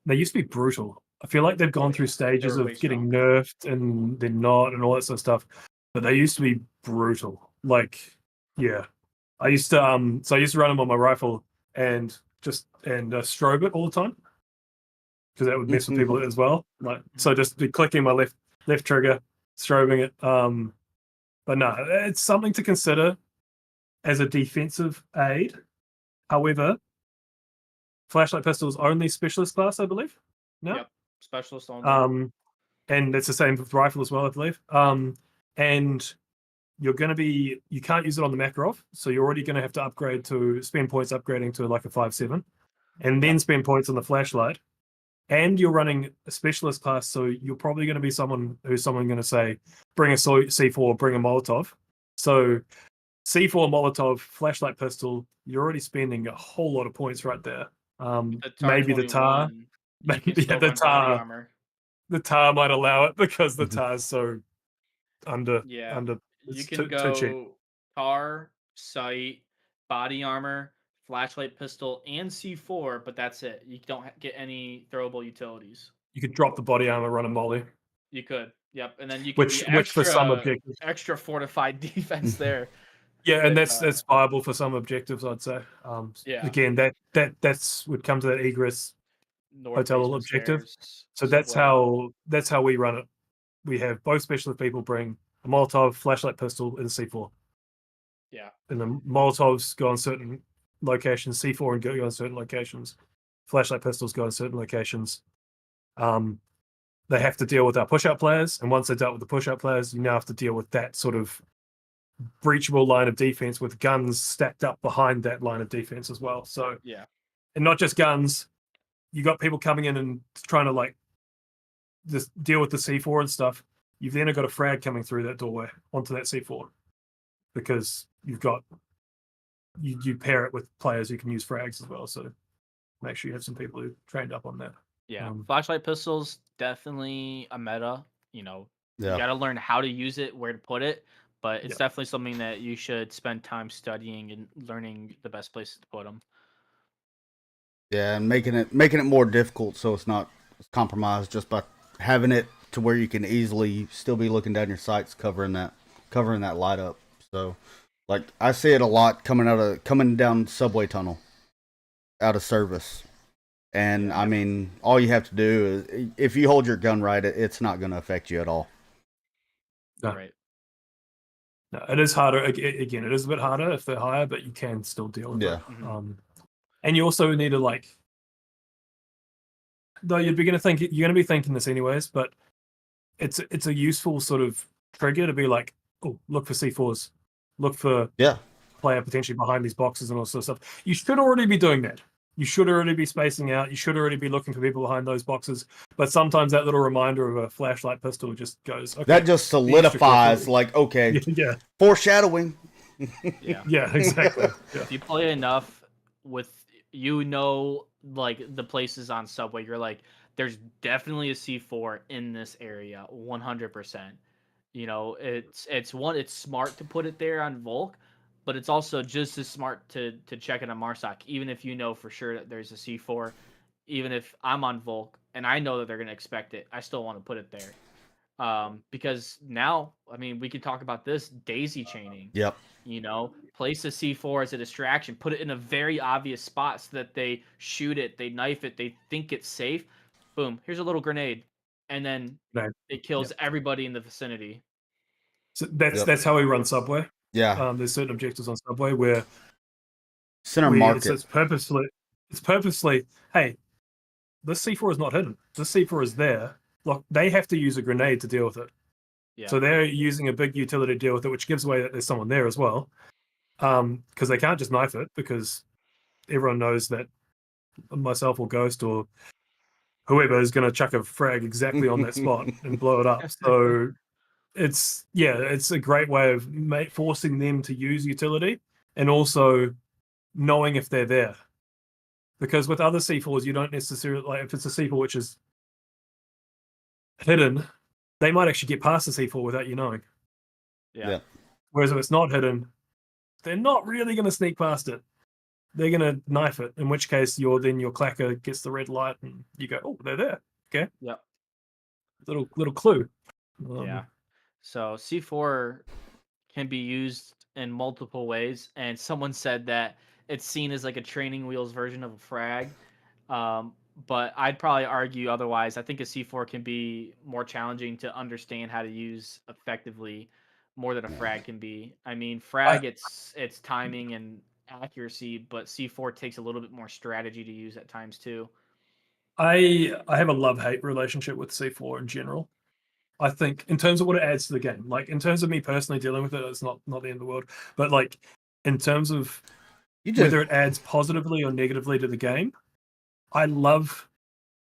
They used to be brutal. I feel like they've gone through stages were of way getting stronger. nerfed and then not and all that sort of stuff. But they used to be brutal. Like, yeah. I used to run them on my rifle and strobe it all the time. Because that would mess with people as well. So just be clicking my left trigger, strobing it. But no, it's something to consider as a defensive aid. However, flashlight pistol is only specialist class, I believe. No. Yep, specialist only. And it's the same with rifle as well, I believe. And you can't use it on the Makarov, so you're already going to have to spend points upgrading to like a 5.7, and then spend points on the flashlight. And you're running a specialist class, so you're probably going to be someone going to say, bring a C4, bring a Molotov. So C4, Molotov, flashlight pistol, you're already spending a whole lot of points right there. Maybe the tar. Maybe the tar. The tar might allow it because the tar's so under. You can go tar, sight, body armor, flashlight pistol, and C4, but that's it. You don't get any throwable utilities. You could drop the body armor, run a molly. You could, yep, and then you could which for some objectives, extra fortified defense there. Yeah, and that's viable for some objectives, I'd say. Again, that's would come to that egress hotel objective. So that's how we run it. We have both specialist people bring a Molotov, flashlight pistol, and C4. Yeah, and the Molotovs go on certain locations, C4 and go on certain locations, flashlight pistols go on certain locations. They have to deal with our push-up players, and once they're dealt with the push-up players, you now have to deal with that sort of breachable line of defense with guns stacked up behind that line of defense as well. So yeah, and not just guns, you got people coming in and trying to just deal with the C4 and stuff. You've then got a frag coming through that doorway onto that C4 because you've got you pair it with players who can use frags as well. So make sure you have some people who trained up on that. Yeah, flashlight pistols definitely a meta. You got to learn how to use it, where to put it, but it's definitely something that you should spend time studying and learning the best places to put them. Yeah, and making it more difficult so it's not compromised just by having it to where you can easily still be looking down your sights, covering that light up. So, like I see it a lot coming down subway tunnel out of service. And I mean, all you have to do is, if you hold your gun right, it's not going to affect you at all. No. Right. No, it is harder. Again, it is a bit harder if they're higher, but you can still deal with it. Mm-hmm. And you also need to though you're going to be thinking this anyways, but it's a useful sort of trigger to be like, oh, look for C4s, look for player potentially behind these boxes and all sorts of stuff. You should already be doing that. You should already be spacing out. You should already be looking for people behind those boxes. But sometimes that little reminder of a flashlight pistol just goes, okay. That just solidifies, foreshadowing. Yeah. Yeah, exactly. If you play enough with, like the places on Subway, you're like, there's definitely a C4 in this area, 100%. You know, it's smart to put it there on Volk, but it's also just as smart to check it on Marsoc, even if you know for sure that there's a C4. Even if I'm on Volk and I know that they're gonna expect it, I still want to put it there. Because now, I mean, we could talk about this daisy chaining. Yep. You know, place a C4 as a distraction, put it in a very obvious spot so that they shoot it, they knife it, they think it's safe. Boom, here's a little grenade, and then No. it kills everybody in the vicinity. So Yep. that's how we run Subway. Yeah. There's certain objectives on Subway where Center market. it's purposely. Hey, this C4 is not hidden. This C4 is there. Look, they have to use a grenade to deal with it. Yeah. So they're using a big utility to deal with it, which gives away that there's someone there as well. Because they can't just knife it, because everyone knows that myself or Ghost or whoever is going to chuck a frag exactly on that spot and blow it up. So it's a great way of forcing them to use utility and also knowing if they're there. Because with other C4s, you don't necessarily, like, if it's a C4 which is hidden, they might actually get past the C4 without you knowing. Yeah. Whereas if it's not hidden, they're not really going to sneak past it. They're going to knife it, in which case your clacker gets the red light and you go, oh, they're there. Okay. Yep. Little clue. Yeah. So C4 can be used in multiple ways, and someone said that it's seen as like a training wheels version of a frag. But I'd probably argue otherwise. I think a C4 can be more challenging to understand how to use effectively more than a frag can be. I mean, frag, it's timing and accuracy, but C4 takes a little bit more strategy to use at times too. I have a love-hate relationship with C4 in general. I think in terms of what it adds to the game, like in terms of me personally dealing with it, it's not the end of the world. But like in terms of whether it adds positively or negatively to the game, I love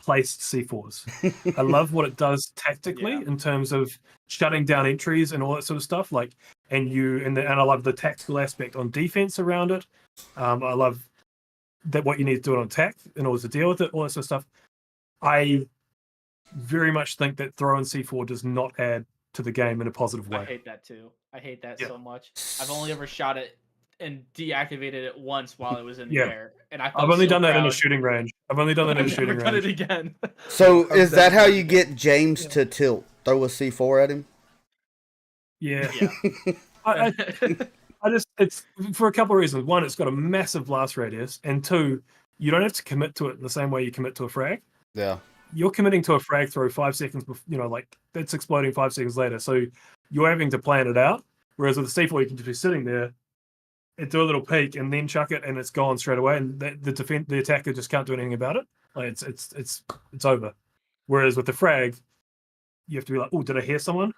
placed C4s. I love what it does tactically in terms of shutting down entries and all that sort of stuff. Like, and I love the tactical aspect on defense around it. I love that what you need to do on attack in order to deal with it, all that sort of stuff. I very much think that throwing C4 does not add to the game in a positive way. I hate that too. I hate that so much. I've only ever shot it and deactivated it once while it was in the air, and I've only done that in a shooting range. I've only done that in a shooting range. Never done it again. So is that how you get James to tilt? Throw a C4 at him? Yeah. I just, it's for a couple of reasons. One, it's got a massive blast radius, and two, you don't have to commit to it in the same way you commit to a frag. Yeah. You're committing to a frag throw 5 seconds before, like that's exploding 5 seconds later. So you're having to plan it out. Whereas with the C4, you can just be sitting there, and do a little peek, and then chuck it, and it's gone straight away. And the attacker just can't do anything about it. Like it's over. Whereas with the frag, you have to be like, oh, did I hear someone?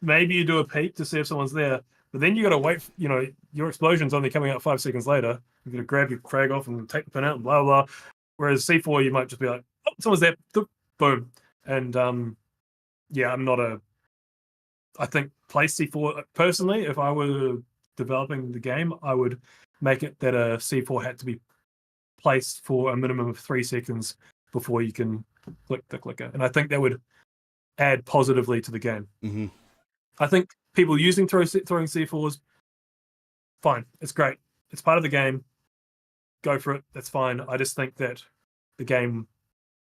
Maybe you do a peek to see if someone's there, but then you got to wait. Your explosion's only coming out 5 seconds later. You're gonna grab your frag off and take the pin out, and blah blah. Whereas C4, you might just be like, oh, someone's there, boom. And I think place C4 personally. If I were developing the game, I would make it that a C4 had to be placed for a minimum of 3 seconds before you can click the clicker, and I think that would add positively to the game. Mm-hmm. I think people using throwing C4s, fine, it's great, it's part of the game. Go for it, that's fine. I just think that the game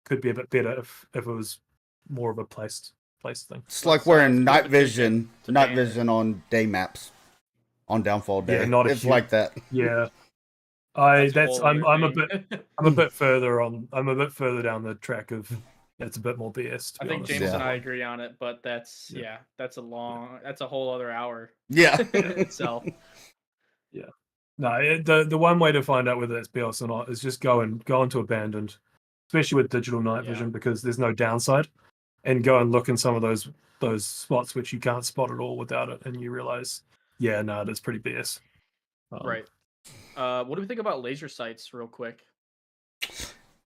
could be a bit better if it was more of a placed thing. It's like wearing night vision on day maps on downfall day. Yeah, it's like that. Yeah. I'm a bit further down the track of it's a bit more BS. I think James and I agree on it, but that's a whole other hour. Yeah. itself. Yeah. No, the one way to find out whether it's BS or not is just go into abandoned, especially with digital night vision, because there's no downside, and go and look in some of those spots which you can't spot at all without it, and you realize, it's pretty BS. Right. What do we think about laser sights, real quick?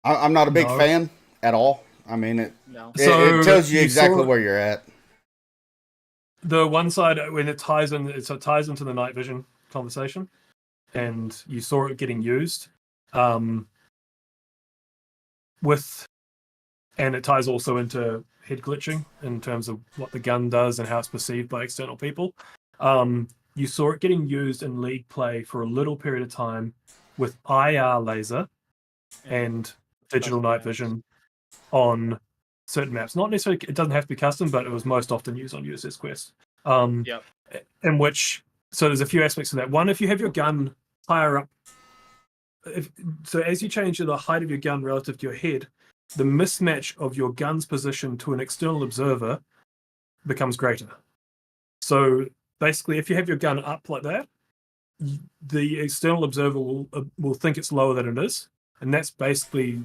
I'm not a big fan at all. I mean, it tells you exactly where you're at. The one side, when it ties into the night vision conversation, and you saw it getting used. and it ties also into head glitching in terms of what the gun does and how it's perceived by external people. You saw it getting used in League play for a little period of time with IR laser and digital night vision on certain maps. Not necessarily, it doesn't have to be custom, but it was most often used on USS Quest. In which, so there's a few aspects of that. One, if you have your gun higher up, so as you change the height of your gun relative to your head, the mismatch of your gun's position to an external observer becomes greater. So basically, if you have your gun up like that, the external observer will think it's lower than it is, and that's basically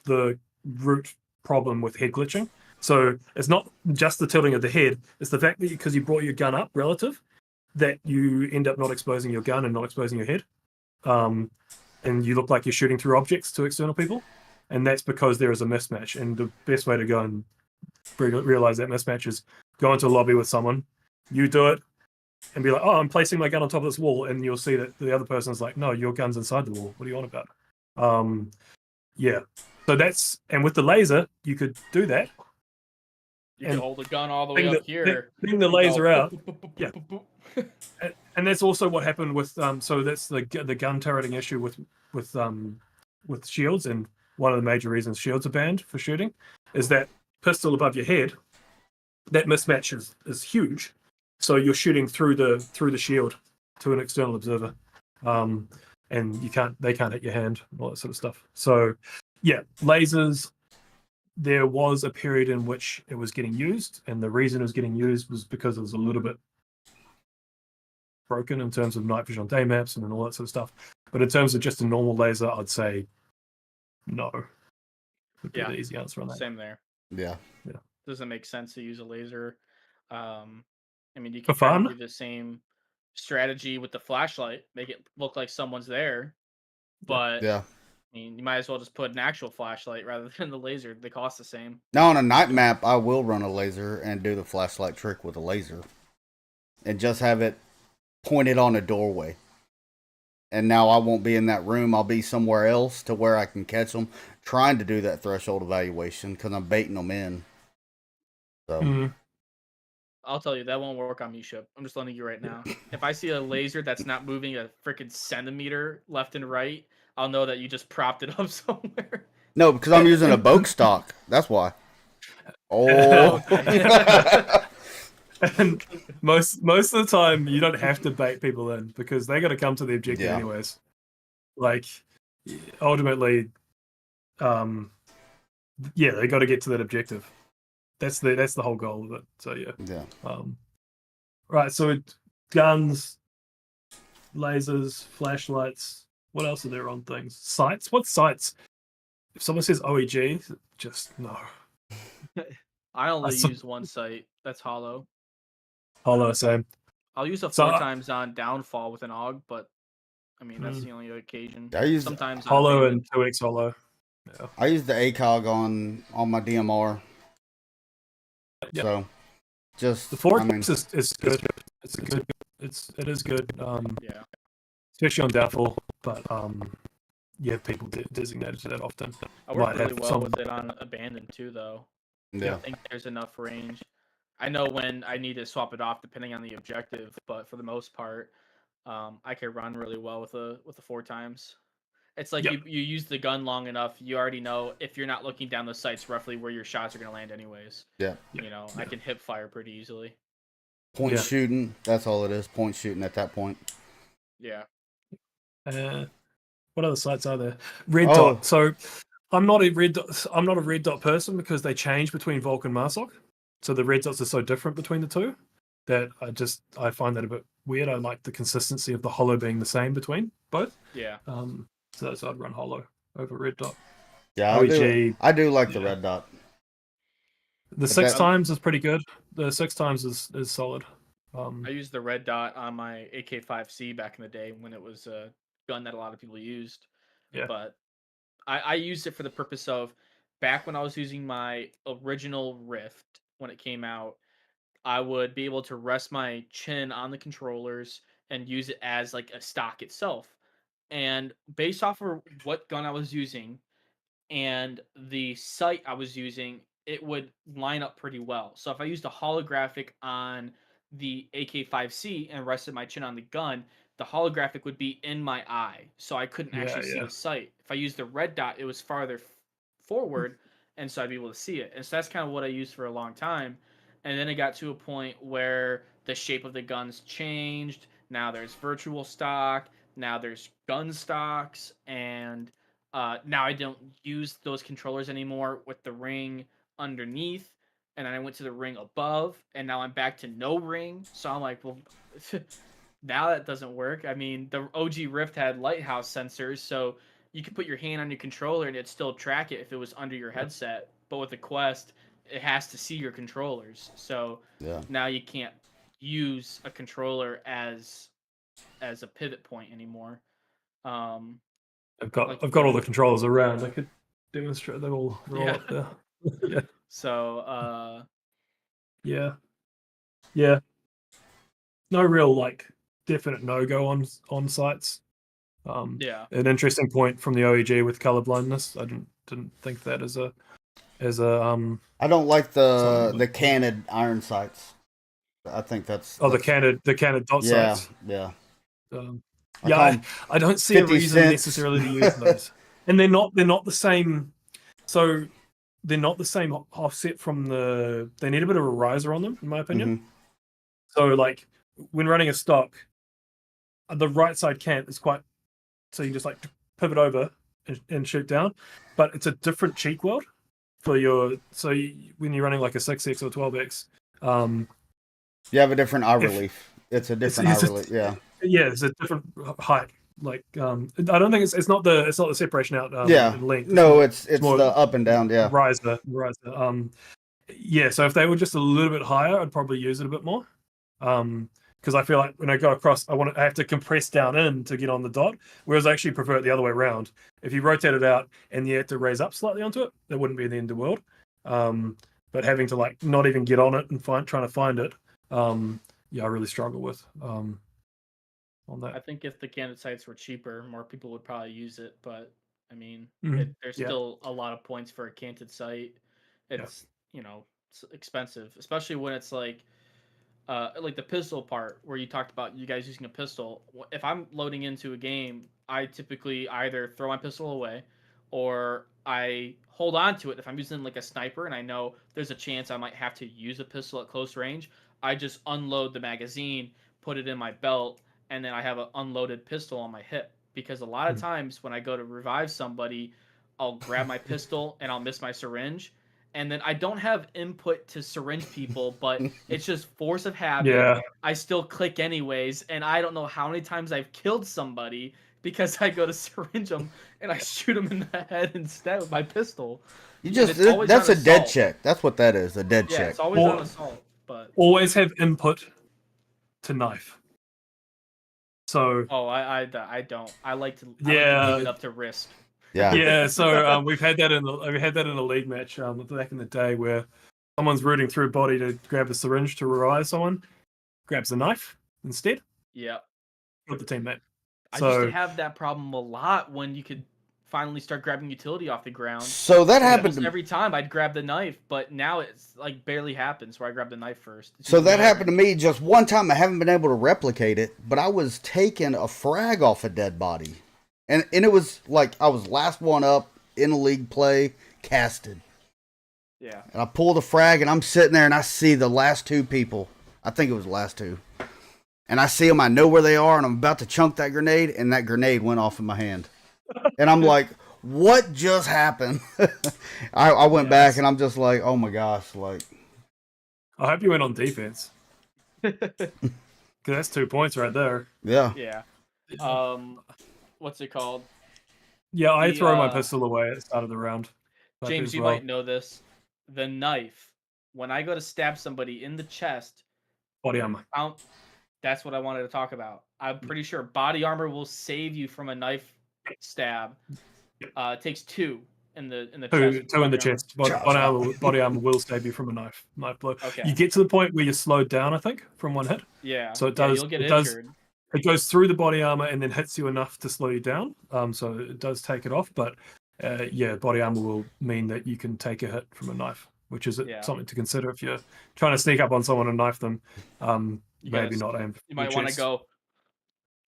the root problem with head glitching. So it's not just the tilting of the head; it's the fact that because you brought your gun up relative, that you end up not exposing your gun and not exposing your head, and you look like you're shooting through objects to external people, and that's because there is a mismatch. And the best way to go and realize that mismatch is go into a lobby with someone, you do it, and be like, "Oh, I'm placing my gun on top of this wall," and you'll see that the other person's like, "No, your gun's inside the wall. What are you on about?" Yeah. So that's, and with the laser, you could do that. You can hold the gun all the way up here. Bring the laser out. Yeah. And that's also what happened with so that's the gun turreting issue with shields, and one of the major reasons shields are banned for shooting is that pistol above your head, that mismatch is huge. So you're shooting through the shield to an external observer. And they can't hit your hand, all that sort of stuff. So yeah, lasers, there was a period in which it was getting used, and the reason it was getting used was because it was a little bit broken in terms of night vision on day maps and all that sort of stuff. But in terms of just a normal laser, I'd say no. Would be the easy answer on that. Same there. Yeah. Doesn't make sense to use a laser. I mean, you For can try to fun? do the same strategy with the flashlight, make it look like someone's there, but Yeah. I mean, you might as well just put an actual flashlight rather than the laser. They cost the same. Now on a night map, I will run a laser and do the flashlight trick with a laser, and just have it pointed on a doorway. And now I won't be in that room. I'll be somewhere else to where I can catch them. Trying to do that threshold evaluation because I'm baiting them in. So I'll tell you, that won't work on me, Ship. I'm just letting you right now. If I see a laser that's not moving a freaking centimeter left and right, I'll know that you just propped it up somewhere. No, because I'm using a Bowk stock. That's why. Oh. And most of the time, you don't have to bait people in because they got to come to the objective anyways. Like, ultimately, they got to get to that objective. That's the whole goal of it. So yeah. Right. So guns, lasers, flashlights. What else are there on things? Sights. What sights? If someone says OEG, just no. I only use one sight. That's hollow. Hollow, same. I'll use a 4 times on downfall with an AUG, but I mean that's the only occasion. I use sometimes hollow and 2x hollow. Yeah. I use the ACOG on my DMR. Yep. So just the 4x is good. It is good. Especially on downfall, but people designated to that often. I work really well with it on abandoned too, though. Yeah. I think there's enough range. I know when I need to swap it off depending on the objective, but for the most part, I can run really well with the 4 times. It's like you use the gun long enough, you already know if you're not looking down the sights roughly where your shots are going to land anyways. Yeah. I can hip fire pretty easily. Point shooting, that's all it is. Point shooting at that point. Yeah. What other sites are there? Red dot. So I'm not a red dot person because they change between Volk and Marsoc. So the red dots are so different between the two that I find that a bit weird. I like the consistency of the hollow being the same between both. Yeah. So I'd run hollow over red dot. Yeah, I do like the red dot. The 6 times is pretty good. The 6 times is solid. I used the red dot on my AK-5C back in the day when it was a gun that a lot of people used. Yeah. But I used it for the purpose of back when I was using my original Rift when it came out, I would be able to rest my chin on the controllers and use it as like a stock itself. And based off of what gun I was using and the sight I was using, it would line up pretty well. So if I used a holographic on the AK-5C and rested my chin on the gun, the holographic would be in my eye, so I couldn't Yeah, actually see yeah. the sight. If I used the red dot, it was farther forward, and so I'd be able to see it. And so that's kind of what I used for a long time. And then it got to a point where the shape of the guns changed. Now there's virtual stock. Now there's gun stocks, and now I don't use those controllers anymore with the ring underneath. And then I went to the ring above, and now I'm back to no ring. So I'm like, well, now that doesn't work. I mean, the OG Rift had lighthouse sensors, so you could put your hand on your controller and it'd still track it if it was under your headset. But with the Quest, it has to see your controllers. So Yeah. now you can't use a controller as a pivot point anymore. I've got like, all the controllers around. I could demonstrate them all. They're all up there. Yeah. So Yeah. No real like definite no-go on sites. yeah. An interesting point from the OEG with color blindness. I didn't think that as a I don't like something the canned iron sights. I think that's the canned dot yeah, sights. Yeah. I don't see a 50 reason cents. necessarily to use those. And they're not the same. So they're not the same offset from the. They need a bit of a riser on them, in my opinion. Mhm. So like when running a stock, the right side cant is quite. So you just like pivot over and shoot down, but it's a different cheek weld for your. So when you're running like a 6x or 12x, You have a different eye relief. It's a different eye relief. Yeah. Yeah, it's a different height. Like I don't think it's not the separation out. Yeah. In length. No, it's more the up and down. Yeah. riser. Yeah. So if they were just a little bit higher, I'd probably use it a bit more. Because I feel like when I go across, I have to compress down in to get on the dot. Whereas I actually prefer it the other way around. If you rotate it out and you had to raise up slightly onto it, that wouldn't be the end of the world. But having to like not even get on it and trying to find it, I really struggle with on that. I think if the candid sights were cheaper, more people would probably use it. But I mean, there's Yeah. still a lot of points for a canted sight. It's it's expensive, especially when it's like the pistol part where you talked about you guys using a pistol. If I'm loading into a game, I typically either throw my pistol away or I hold on to it. If I'm using like a sniper and I know there's a chance I might have to use a pistol at close range, I just unload the magazine, put it in my belt, and then I have an unloaded pistol on my hip. Because a lot of times when I go to revive somebody, I'll grab my pistol and I'll miss my syringe. And then I don't have input to syringe people, but it's just force of habit. Yeah. I still click anyways, and I don't know how many times I've killed somebody because I go to syringe them and I shoot them in the head instead with my pistol. That's a dead check. That's what that is, a dead check. Yeah, it's always on assault. But always have input to knife. So I don't. I like to leave it up to risk. Yeah. Yeah. So we've had that in a league match back in the day where someone's rooting through body to grab a syringe to revive someone, grabs a knife instead. Yeah. With the teammate. I used to have that problem a lot when you could finally start grabbing utility off the ground. So that happened every time I'd grab the knife, but now it's like barely happens where I grab the knife first. So that happened to me just one time. I haven't been able to replicate it, but I was taking a frag off a dead body. And it was like I was last one up in a league play, casted. Yeah. And I pull the frag and I'm sitting there and I see the last two people. I think it was the last two. And I see them, I know where they are, and I'm about to chunk that grenade, and that grenade went off in my hand. And I'm like, what just happened? I went back and I'm just like, oh my gosh, like. I hope you went on defense. Because that's 2 points right there. Yeah. Yeah. What's it called? Yeah, I throw my pistol away at the start of the round. James, you might know this. The knife, when I go to stab somebody in the chest, body armor. That's what I wanted to talk about. I'm pretty sure body armor will save you from a knife stab. It takes two in the chest. Two in the chest. Body armor will save you from a knife blow. Okay. You get to the point where you're slowed down, I think, from one hit. Yeah. So it does. You'll get injured. It goes through the body armor and then hits you enough to slow you down. So it does take it off, but body armor will mean that you can take a hit from a knife, which is Yeah. something to consider if you're trying to sneak up on someone and knife them. You Maybe gotta- not aim. You might want to go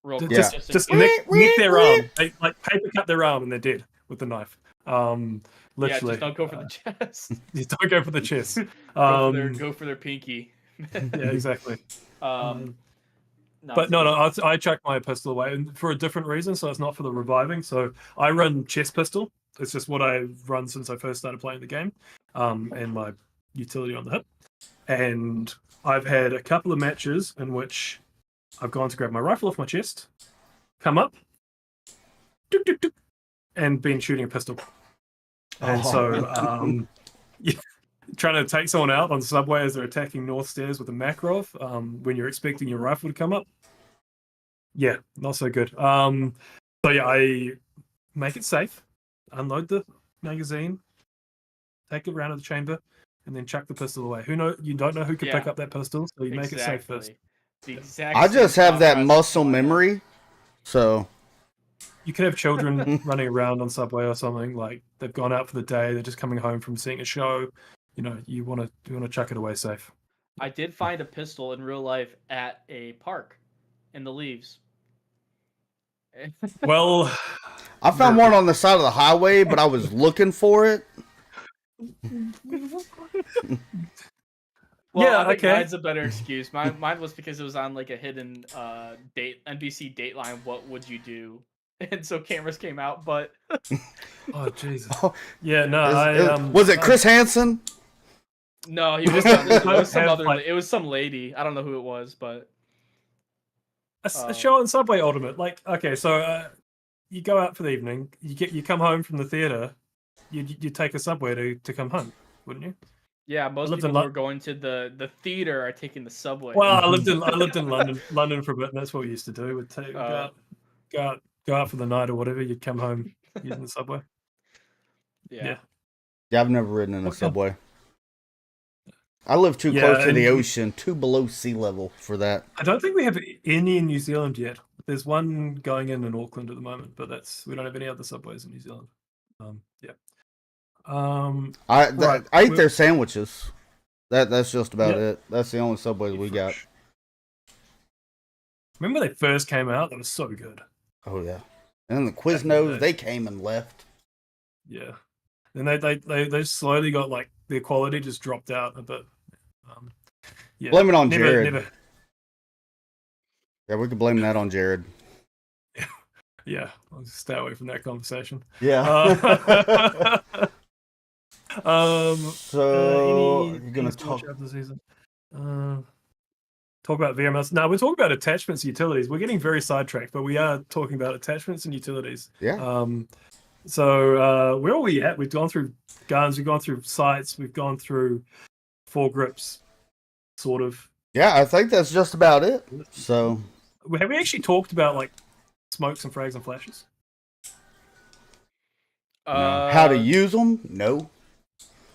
real quick. Yeah. Just in case. nick their arm. They like paper cut their arm and they're dead with the knife. Yeah, Literally. just don't go for the chest. You don't go for the chest. Go for their pinky. Yeah, exactly. But no, I chuck my pistol away and for a different reason. So it's not for the reviving. So I run chest pistol. It's just what I've run since I first started playing the game, and my utility on the hip. And I've had a couple of matches in which I've gone to grab my rifle off my chest, come up, and been shooting a pistol. And so, trying to take someone out on the subway as they're attacking North Stairs with a Makarov, when you're expecting your rifle to come up. Yeah, not so good. So yeah, I make it safe, unload the magazine, take it around to the chamber, and then chuck the pistol away. You don't know who could pick up that pistol, so you make it safe first. The exact I just have that process muscle going on. memory, so You could have children running around on subway or something, like they've gone out for the day, they're just coming home from seeing a show. You want to chuck it away safe. I did find a pistol in real life at a park in the leaves. Well, I found one on the side of the highway, but I was looking for it. Well, Yeah, I think okay. mine's a better excuse. Mine was because it was on like a hidden NBC Dateline. What would you do? And so cameras came out, but oh Jesus. Yeah, no, Was it Chris Hansen? no, he was. It was some other. It was some lady. I don't know who it was, but a show on Subway Ultimate. Like, okay, so you go out for the evening, you come home from the theater, you take a subway to come home, wouldn't you? yeah, most people who are going to the theater are taking the subway. Well, I lived in London for a bit, and that's what we used to do. We'd go out for the night or whatever. You'd come home using the subway. Yeah, I've never ridden in a subway. I live too close to the ocean, too below sea level for that. I don't think we have any in New Zealand yet. There's one going in Auckland at the moment, but we don't have any other subways in New Zealand. I eat their sandwiches. That's just about it. That's the only subways we got. Remember when they first came out? That was so good. Oh yeah, and the Quiznos, they came and left. Yeah, then they slowly got like their quality just dropped out a bit. Yeah, blame it on Jared. Yeah, we could blame that on Jared. Yeah, I'll just stay away from that conversation. Yeah. So you're gonna talk about the season. Talk about VMS. No, we're talking about attachments and utilities. We're getting very sidetracked, but we are talking about attachments and utilities. Yeah. So where are we at? We've gone through guns, we've gone through sights, we've gone through foregrips, sort of. Yeah, I think that's just about it. So have we actually talked about like smokes and frags and flashes? No. How to use them? No.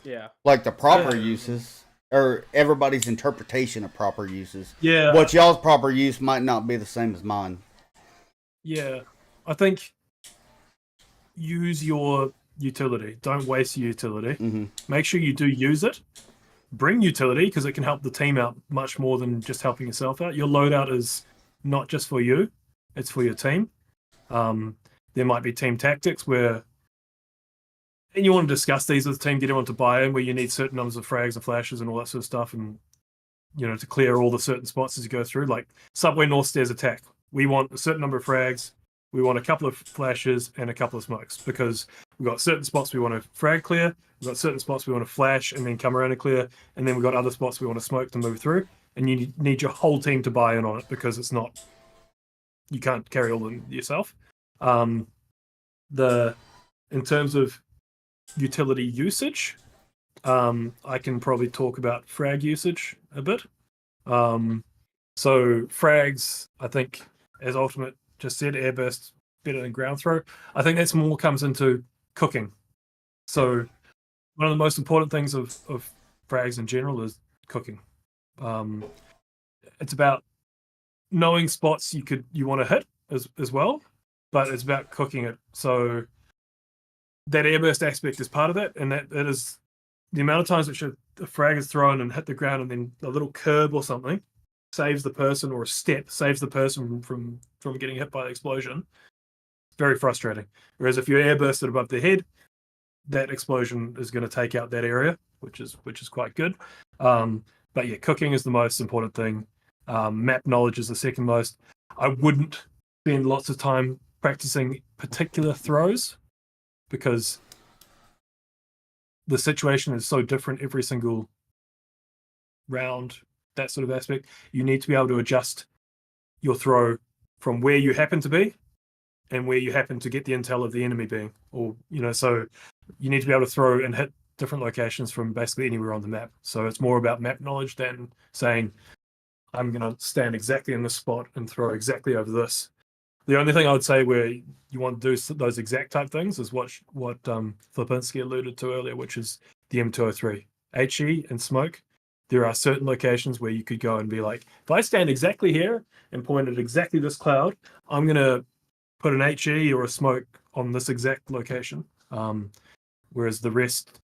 Yeah. Like the proper uses, or everybody's interpretation of proper uses. Yeah. What y'all's proper use might not be the same as mine. Yeah. I think use your utility. Don't waste your utility. Mm-hmm. Make sure you do use it. Bring utility because it can help the team out much more than just helping yourself out. Your loadout is not just for you, it's for your team. There might be team tactics where, and you want to discuss these with the team, get everyone to buy in, where you need certain numbers of frags and flashes and all that sort of stuff, and to clear all the certain spots as you go through. Like Subway North Stairs attack, we want a certain number of frags, we want a couple of flashes and a couple of smokes because we've got certain spots we want to frag clear, we've got certain spots we want to flash and then come around and clear, and then we've got other spots we want to smoke to move through. And you need your whole team to buy in on it because it's not, you can't carry all of them yourself. In terms of utility usage, I can probably talk about frag usage a bit. So frags, I think, as Ultimate just said, airburst better than ground throw. I think that's more comes into cooking. So one of the most important things of frags in general is cooking. It's about knowing spots you want to hit as well, but it's about cooking it. So that airburst aspect is part of that, and that is the amount of times which a frag is thrown and hit the ground, and then a little curb or something saves the person, or a step saves the person from getting hit by the explosion. It's very frustrating. Whereas if you airburst it above the head, that explosion is going to take out that area, which is quite good. But yeah, cooking is the most important thing. Map knowledge is the second most. I wouldn't spend lots of time practicing particular throws because the situation is so different every single round, that sort of aspect. You need to be able to adjust your throw from where you happen to be and where you happen to get the intel of the enemy being. Or, so you need to be able to throw and hit different locations from basically anywhere on the map. So it's more about map knowledge than saying, I'm going to stand exactly in this spot and throw exactly over this. The only thing I would say where you want to do those exact type things is what F.Lapinski alluded to earlier, which is the M203. HE and smoke, there are certain locations where you could go and be like, if I stand exactly here and point at exactly this cloud, I'm going to put an HE or a smoke on this exact location. Whereas the rest,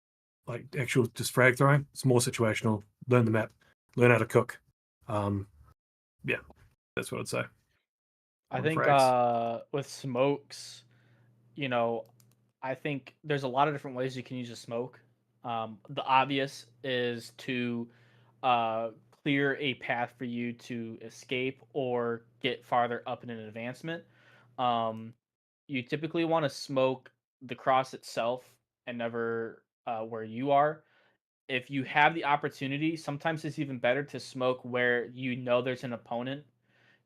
like actual just frag throwing, it's more situational. Learn the map, learn how to cook. Yeah, that's what I'd say. I think with smokes, I think there's a lot of different ways you can use a smoke. The obvious is to clear a path for you to escape or get farther up in an advancement. You typically want to smoke the cross itself and never where you are. If you have the opportunity, sometimes it's even better to smoke where there's an opponent.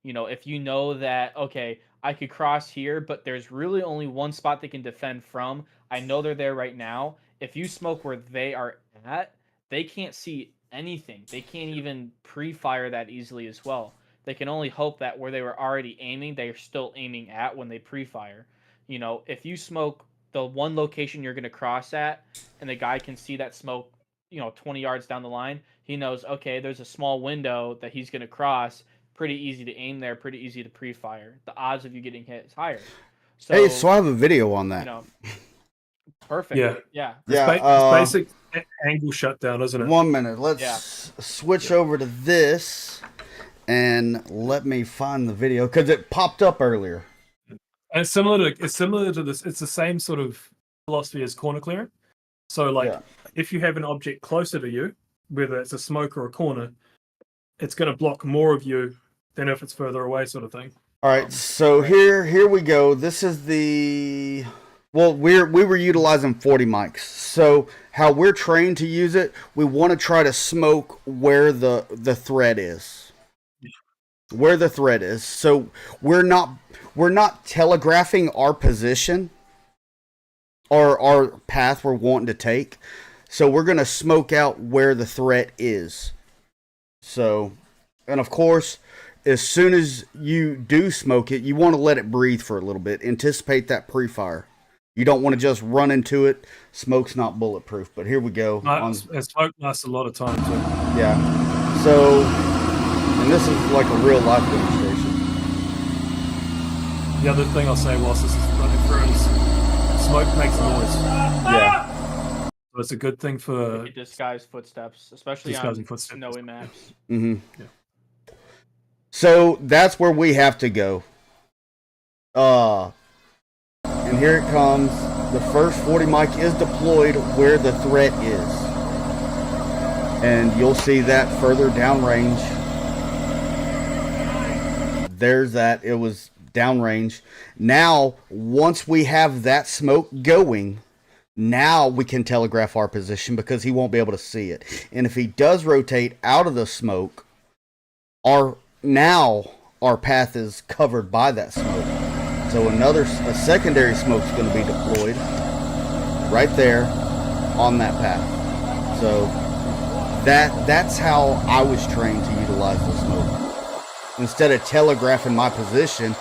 If you know that, okay, I could cross here, but there's really only one spot they can defend from. I know they're there right now. If you smoke where they are at, they can't see anything. They can't even pre-fire that easily as well. They can only hope that where they were already aiming, they're still aiming at when they pre-fire. If you smoke the one location you're going to cross at, and the guy can see that smoke, 20 yards down the line, he knows, okay, there's a small window that he's going to cross. Pretty easy to aim there, pretty easy to pre-fire. The odds of you getting hit is higher. So I have a video on that. Perfect. Yeah. It's basic angle shutdown, isn't it? 1 minute. Let's switch over to this and let me find the video because it popped up earlier. And it's similar to this. It's the same sort of philosophy as corner clearing. So if you have an object closer to you, whether it's a smoke or a corner, it's going to block more of you than if it's further away, sort of thing. All right, so here we go. This is we were utilizing 40 mics. So how we're trained to use it, we want to try to smoke where the threat is. Where the threat is. So we're not telegraphing our position or our path we're wanting to take. So we're going to smoke out where the threat is. So, and of course, as soon as you do smoke it, you want to let it breathe for a little bit. Anticipate that pre-fire. You don't want to just run into it. Smoke's not bulletproof, but here we go. Smoke lasts a lot of time, too. Yeah. So, and this is like a real life demonstration. The other thing I'll say whilst this is running through is smoke makes noise. Yeah. So it's a good thing for disguise footsteps, especially on snowy maps. Mm-hmm. Yeah. So that's where we have to go. And here it comes. The first 40 mic is deployed where the threat is. And you'll see that further downrange. There's that. It was downrange. Now, once we have that smoke going, now we can telegraph our position because he won't be able to see it. And if he does rotate out of the smoke, our path is covered by that smoke. So a secondary smoke is going to be deployed right there on that path. So that's how I was trained to utilize the smoke. Instead of telegraphing my position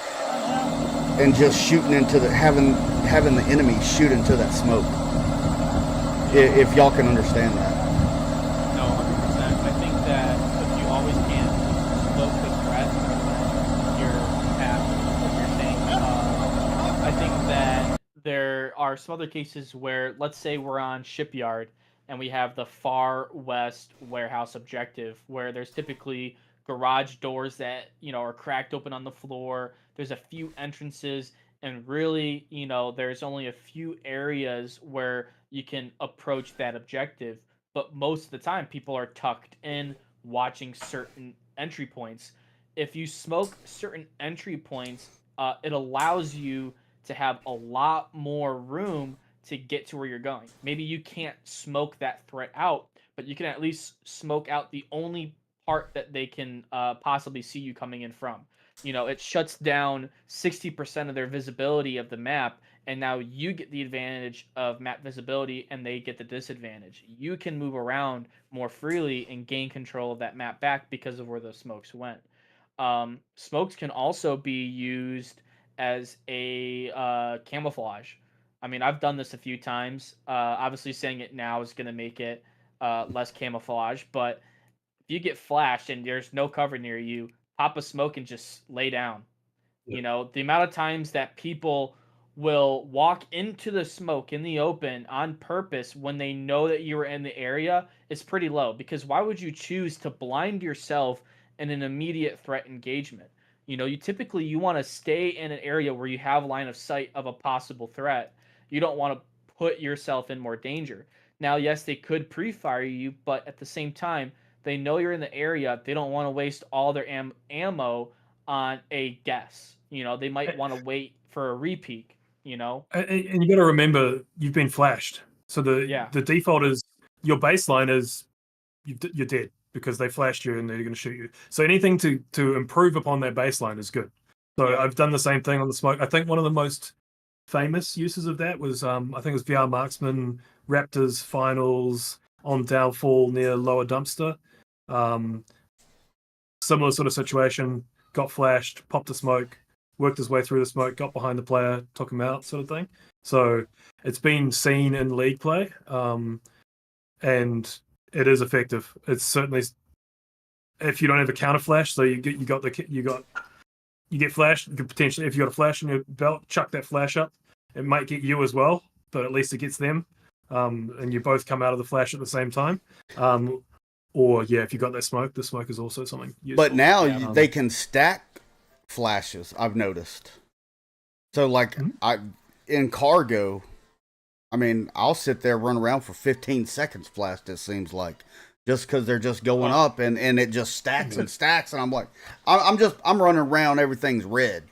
and just shooting into having the enemy shoot into that smoke. If y'all can understand that. No, 100%. I think that if you always can smoke the threat, your path, what you're saying, I think that there are some other cases where, let's say we're on Shipyard and we have the far west warehouse objective, where there's typically garage doors that are cracked open on the floor. There's a few entrances, and really, there's only a few areas where you can approach that objective. But most of the time, people are tucked in watching certain entry points. If you smoke certain entry points, it allows you to have a lot more room to get to where you're going. Maybe you can't smoke that threat out, but you can at least smoke out the only part that they can possibly see you coming in from. It shuts down 60% of their visibility of the map, and now you get the advantage of map visibility and they get the disadvantage. You can move around more freely and gain control of that map back because of where the smokes went. Smokes can also be used as a camouflage. I mean, I've done this a few times. Obviously, saying it now is going to make it less camouflage, but if you get flashed and there's no cover near you, pop a smoke and just lay down. Yeah. The amount of times that people will walk into the smoke in the open on purpose when they know that you were in the area is pretty low, because why would you choose to blind yourself in an immediate threat engagement? You want to stay in an area where you have line of sight of a possible threat. You don't want to put yourself in more danger. Now, yes, they could pre-fire you, but at the same time, they know you're in the area. They don't want to waste all their ammo on a guess. They might want to wait for a repeat. And you got to remember, you've been flashed. So the default is your baseline is you're dead because they flashed you and they're going to shoot you. So anything to improve upon that baseline is good. So I've done the same thing on the smoke. I think one of the most famous uses of that was I think it was VR Marksman Raptors finals on downfall near lower dumpster. Similar sort of situation. Got flashed, popped a smoke, worked his way through the smoke, got behind the player, took him out, sort of thing. So it's been seen in league play, and it is effective. It's certainly, if you don't have a counter flash, so you get flashed. You could potentially, if you got a flash in your belt, chuck that flash up. It might get you as well, but at least it gets them, and you both come out of the flash at the same time. Or if you got that smoke, the smoke is also something useful. But now they can stack flashes, I've noticed. So in cargo, I mean, I'll sit there, run around for 15 seconds flashed, it seems like, just because they're just going up and it just stacks and stacks, and I'm like, I'm running around, everything's red.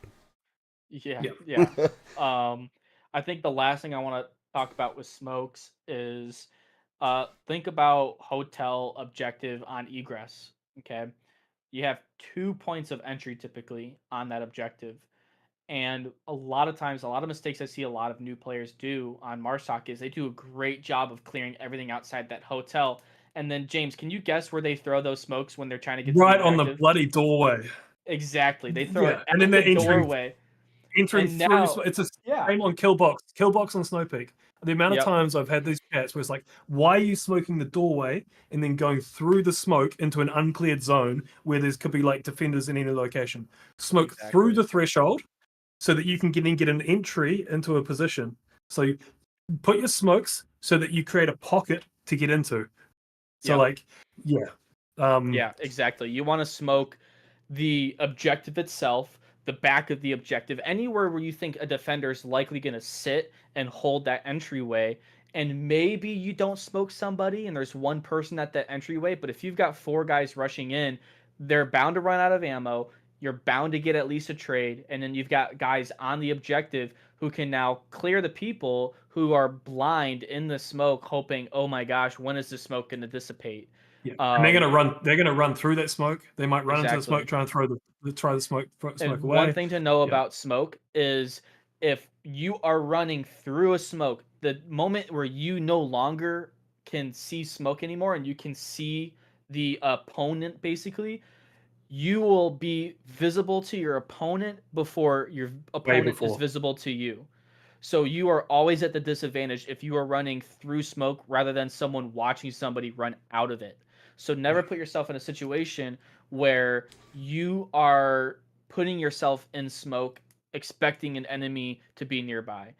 Yeah. I think the last thing I want to talk about with smokes is think about hotel objective on egress. Okay, you have 2 points of entry typically on that objective. And a lot of times, a lot of mistakes I see a lot of new players do on Marstock is they do a great job of clearing everything outside that hotel. And then, James, can you guess where they throw those smokes when they're trying to get right to the on the objective? bloody doorway? Exactly. They throw it and at then the doorway. Entering And through. now, It's a same on Killbox on Snow Peak. The amount of times I've had these chats where it's like, why are you smoking the doorway and then going through the smoke into an uncleared zone where there could be like defenders in any location? Smoke through the threshold so that you can get an entry into a position. So you put your smokes so that you create a pocket to get into. So yeah, exactly. You want to smoke the objective itself, the back of the objective, anywhere where you think a defender is likely going to sit and hold that entryway. And maybe you don't smoke somebody and there's one person at that entryway, but if you've got 4 guys rushing in, they're bound to run out of ammo. You're bound to get at least a trade, and then you've got guys on the objective who can now clear the people who are blind in the smoke, hoping, oh my gosh, when is the smoke going to dissipate? Yeah, and they're gonna run. They're gonna run through that smoke. They might run into the smoke, try and throw the smoke And away. one thing to know about smoke is if you are running through a smoke, the moment where you no longer can see smoke anymore and you can see the opponent, basically, you will be visible to your opponent before your opponent is visible to you. So you are always at the disadvantage if you are running through smoke rather than someone watching somebody run out of it. So never put yourself in a situation where you are putting yourself in smoke expecting an enemy to be nearby.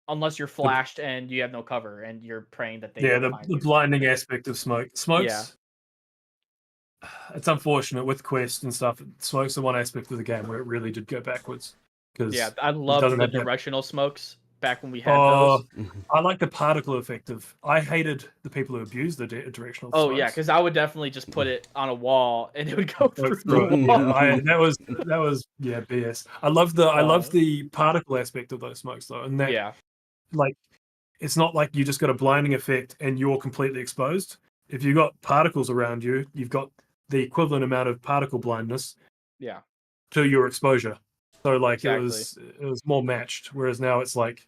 unless you're The, flashed and you have no cover and you're praying that they yeah, don't the find the you. blinding aspect of smoke. Yeah, It's unfortunate with Quest and stuff. Smoke's the one aspect of the game where it really did go backwards yeah. because I it loved doesn't the have that. directional smokes back when we had Oh, those. I like the particle effect of. I hated the people who abused the directional Oh yeah, smokes. because I would definitely just put it on a wall and it would go Go through through the it. Yeah, wall. that was yeah BS. I love Uh, the particle aspect of those smokes though, and that yeah, like it's not like you just got a blinding effect and you're completely exposed. If you've got particles around you, you've got the equivalent amount of particle blindness yeah, to your exposure. So like exactly. it was more matched. Whereas now it's like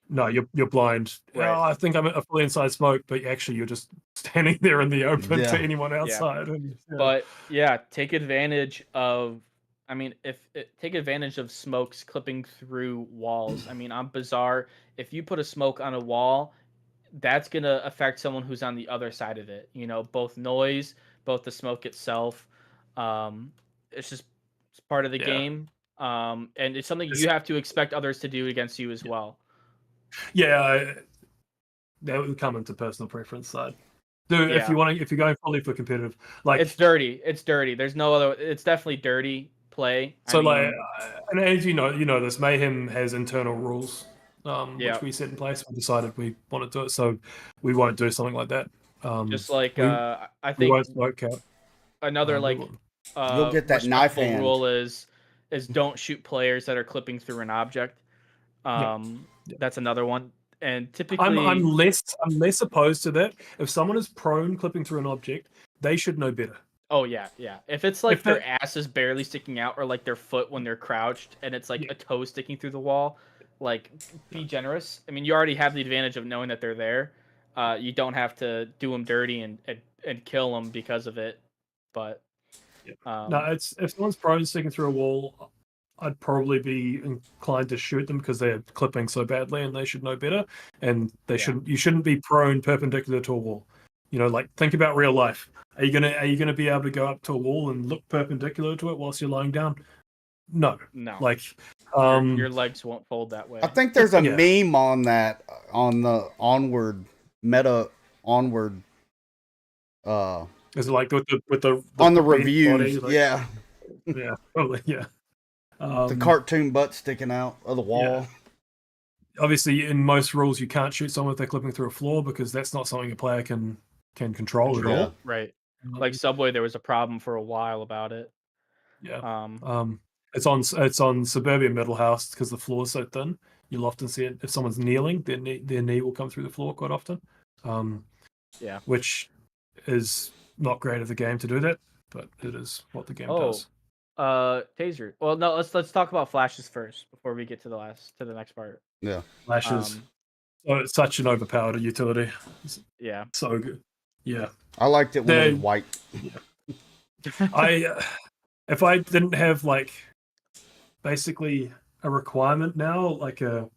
no, you're blind. Right. Oh, I think I'm fully inside smoke, but actually you're just standing there in the open to Yeah. anyone Yeah. outside. And, yeah. But yeah, take advantage of. I mean, take advantage of smokes clipping through walls. I mean, on Bizarre, if you put a smoke on a wall, that's gonna affect someone who's on the other side of it. You know, both noise, both the smoke itself. It's just it's part of the Yeah. game, and it's something It's- you have to expect others to do against you as well. yeah, that would come into personal preference side. Dude, Yeah, if you're going fully for competitive, like it's dirty. It's dirty. There's no other. It's definitely dirty play. I so, like, mean, and as you know, this Mayhem has internal rules, yeah, which we set in place. We decided we want to do it, so we won't do something like that. just like We I we think won't smoke cap. another We like won't. You'll get that knife respectful hand. rule is don't shoot players that are clipping through an object. Yeah. That's another one. And I'm typically, I'm less opposed to that. If someone is prone clipping through an object, they should know better. oh yeah, yeah. If it's If like that their ass is barely sticking out or like their foot when they're crouched and it's like yeah, a toe sticking through the wall, like be generous. I mean, you already have the advantage of knowing that they're there. You don't have to do them dirty and kill them because of it. But yeah. No, um, it's if someone's prone sticking through a wall, I'd probably be inclined to shoot them because they're clipping so badly and they should know better. And they yeah, shouldn't. You shouldn't be prone perpendicular to a wall. You know, like think about real life. Are you gonna be able to go up to a wall and look perpendicular to it whilst you're lying down? No. no, Like, your legs won't fold that way. I think there's a yeah. meme on that on the onward meta onward Is it like with the on the bent reviews. body, like, Yeah. yeah, probably, yeah. The cartoon butt sticking out of the wall. Obviously, in most rules, you can't shoot someone if they're clipping through a floor because that's not something a player can control at all. Right. Like Subway, there was a problem for a while about it. Yeah. Um, It's on suburban middle house because the floor is so thin. You'll often see it if someone's kneeling, their knee will come through the floor quite often. yeah. Which is not great of the game to do that, but it is what the game Oh, does. taser. Well, no, let's talk about flashes first before we get to the next part. Yeah. Flashes. Oh, it's such an overpowered utility. It's Yeah. so good. Yeah. I liked it when it was white. If I didn't have like basically a requirement now, like a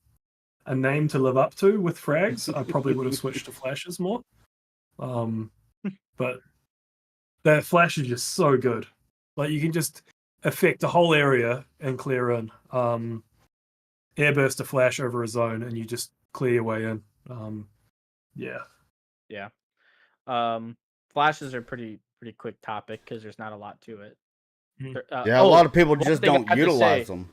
name to live up to with frags, I probably would have switched to flashes more. But that flash is just so good. Like you can just affect the whole area and clear in. Airburst a flash over a zone and you just clear your way in. Yeah. Yeah. Flashes are pretty quick topic because there's not a lot to it. Yeah, a lot of people one just thing I don't have to utilize say, them.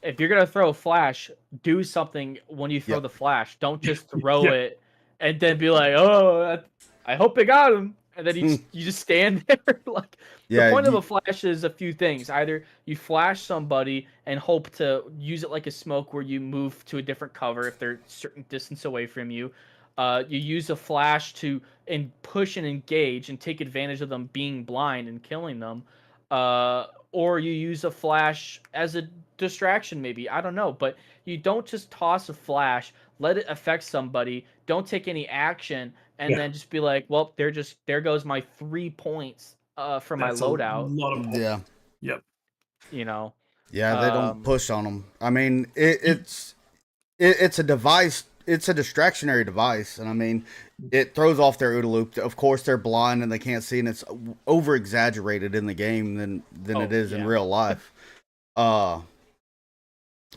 if you're gonna throw a flash, do something when you throw Yep. the flash. Don't just throw Yeah. it and then be like, "Oh, I hope it got him," and then you just stand there. Like Yeah, the point of a flash is a few things. Either you flash somebody and hope to use it like a smoke, where you move to a different cover if they're a certain distance away from you. You use a flash to push and engage and take advantage of them being blind and killing them. Or you use a flash as a distraction, maybe. I don't know. But you don't just toss a flash, let it affect somebody, don't take any action, and then just be like, well, there goes my 3 points for my That's a loadout. lot of Yeah. Yep. You know. Yeah, they don't push on them. I mean, it's a device. It's a distractionary device, and I mean, it throws off their OODA loop. Of course, they're blind and they can't see, and it's over exaggerated in the game than it is in real life.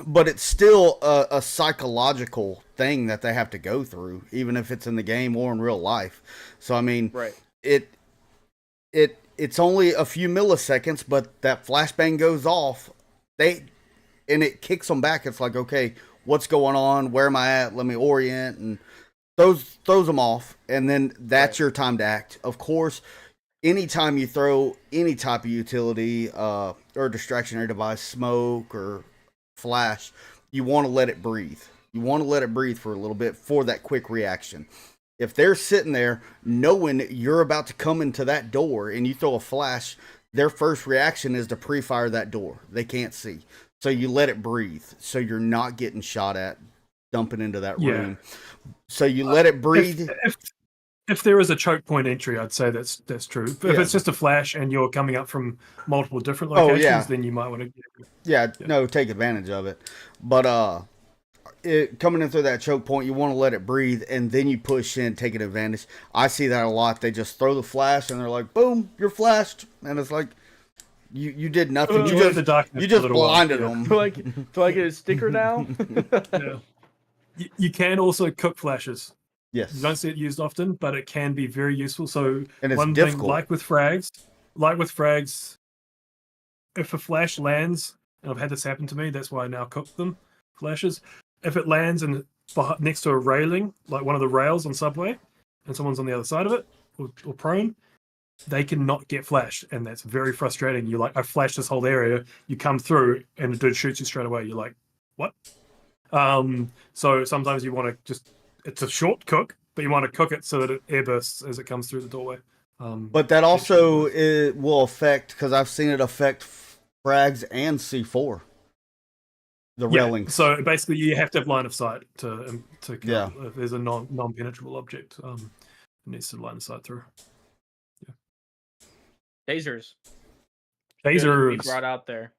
but it's still a psychological thing that they have to go through, even if it's in the game or in real life. So I mean, Right. it's only a few milliseconds, but that flashbang goes off. And it kicks them back. It's like, okay, what's going on? Where am I at? Let me orient, and throws them off, and then that's your time to act. Of course, anytime you throw any type of utility or distractionary device, smoke or flash, you want to let it breathe. You want to let it breathe for a little bit for that quick reaction. If they're sitting there knowing you're about to come into that door and you throw a flash, their first reaction is to pre-fire that door. They can't see. So you let it breathe. So you're not getting shot at, dumping into that room. So you let it breathe. If there is a choke point entry, I'd say that's true. But if it's just a flash and you're coming up from multiple different locations, then you might want to no, take advantage of it. But coming in through that choke point, you want to let it breathe, and then you push in, taking advantage. I see that a lot. They just throw the flash, and they're like, "Boom, you're flashed," and it's like you did nothing. You just blinded them. Do I get a sticker now? Yeah. You can also cook flashes. Yes. You don't see it used often, but it can be very useful. So and it's one difficult. thing, like with frags, if a flash lands, and I've had this happen to me, that's why I now cook them, flashes. If it lands next to a railing, like one of the rails on Subway, and someone's on the other side of it, or prone, they cannot get flashed, and that's very frustrating. You're like, I flashed this whole area, you come through, and the dude shoots you straight away. You're like, what? So sometimes you want to just, it's a short cook, but you want to cook it so that it airbursts as it comes through the doorway. But that also will affect, because I've seen it affect frags and C4. The railings. So basically, you have to have line of sight to kill. If there's a non-penetrable object, it needs to line of sight through. Yeah. Tasers. Tasers. Be brought out there.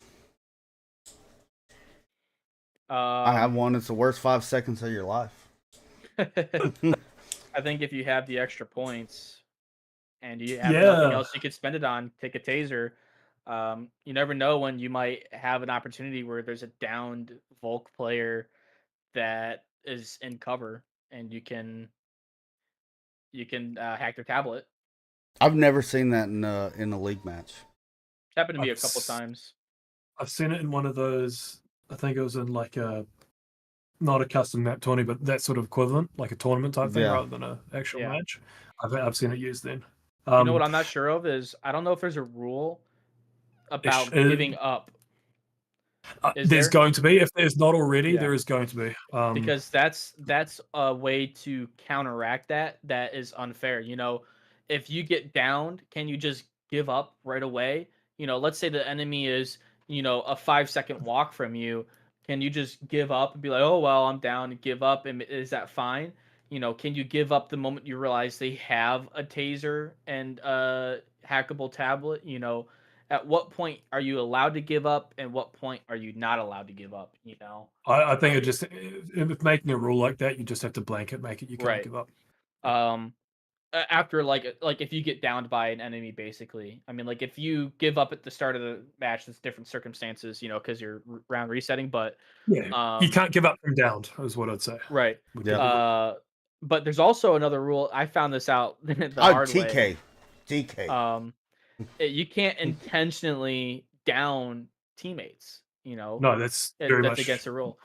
I have one. It's the worst 5 seconds of your life. I think if you have the extra points and you have nothing else you could spend it on, take a taser. You never know when you might have an opportunity where there's a downed Volk player that is in cover, and you can hack their tablet. I've never seen that in a league match. It's happened to me a couple times. I've seen it in one of those. I think it was in like not a custom map tourney, but that sort of equivalent, like a tournament type thing, rather than an actual match. I've seen it used then. You know what I'm not sure of is, I don't know if there's a rule about giving up. There's going to be. If there's not already, there is going to be. Because that's a way to counteract that is unfair. You know, if you get downed, can you just give up right away? You know, let's say the enemy is, a 5-second walk from you. Can you just give up and be like, oh, well, I'm down, and give up? And is that fine? You know, can you give up the moment you realize they have a taser and a hackable tablet? You know, at what point are you allowed to give up, and what point are you not allowed to give up? You know, I think it just, if making a rule like that, you just have to blanket make it. You can't give up. After like if you get downed by an enemy, basically, I mean, like if you give up at the start of the match, it's different circumstances, because you're round resetting. But you can't give up from downed, is what I'd say. Right. But there's also another rule. I found this out the hard way. TK. You can't intentionally down teammates. No, that's much against the rule.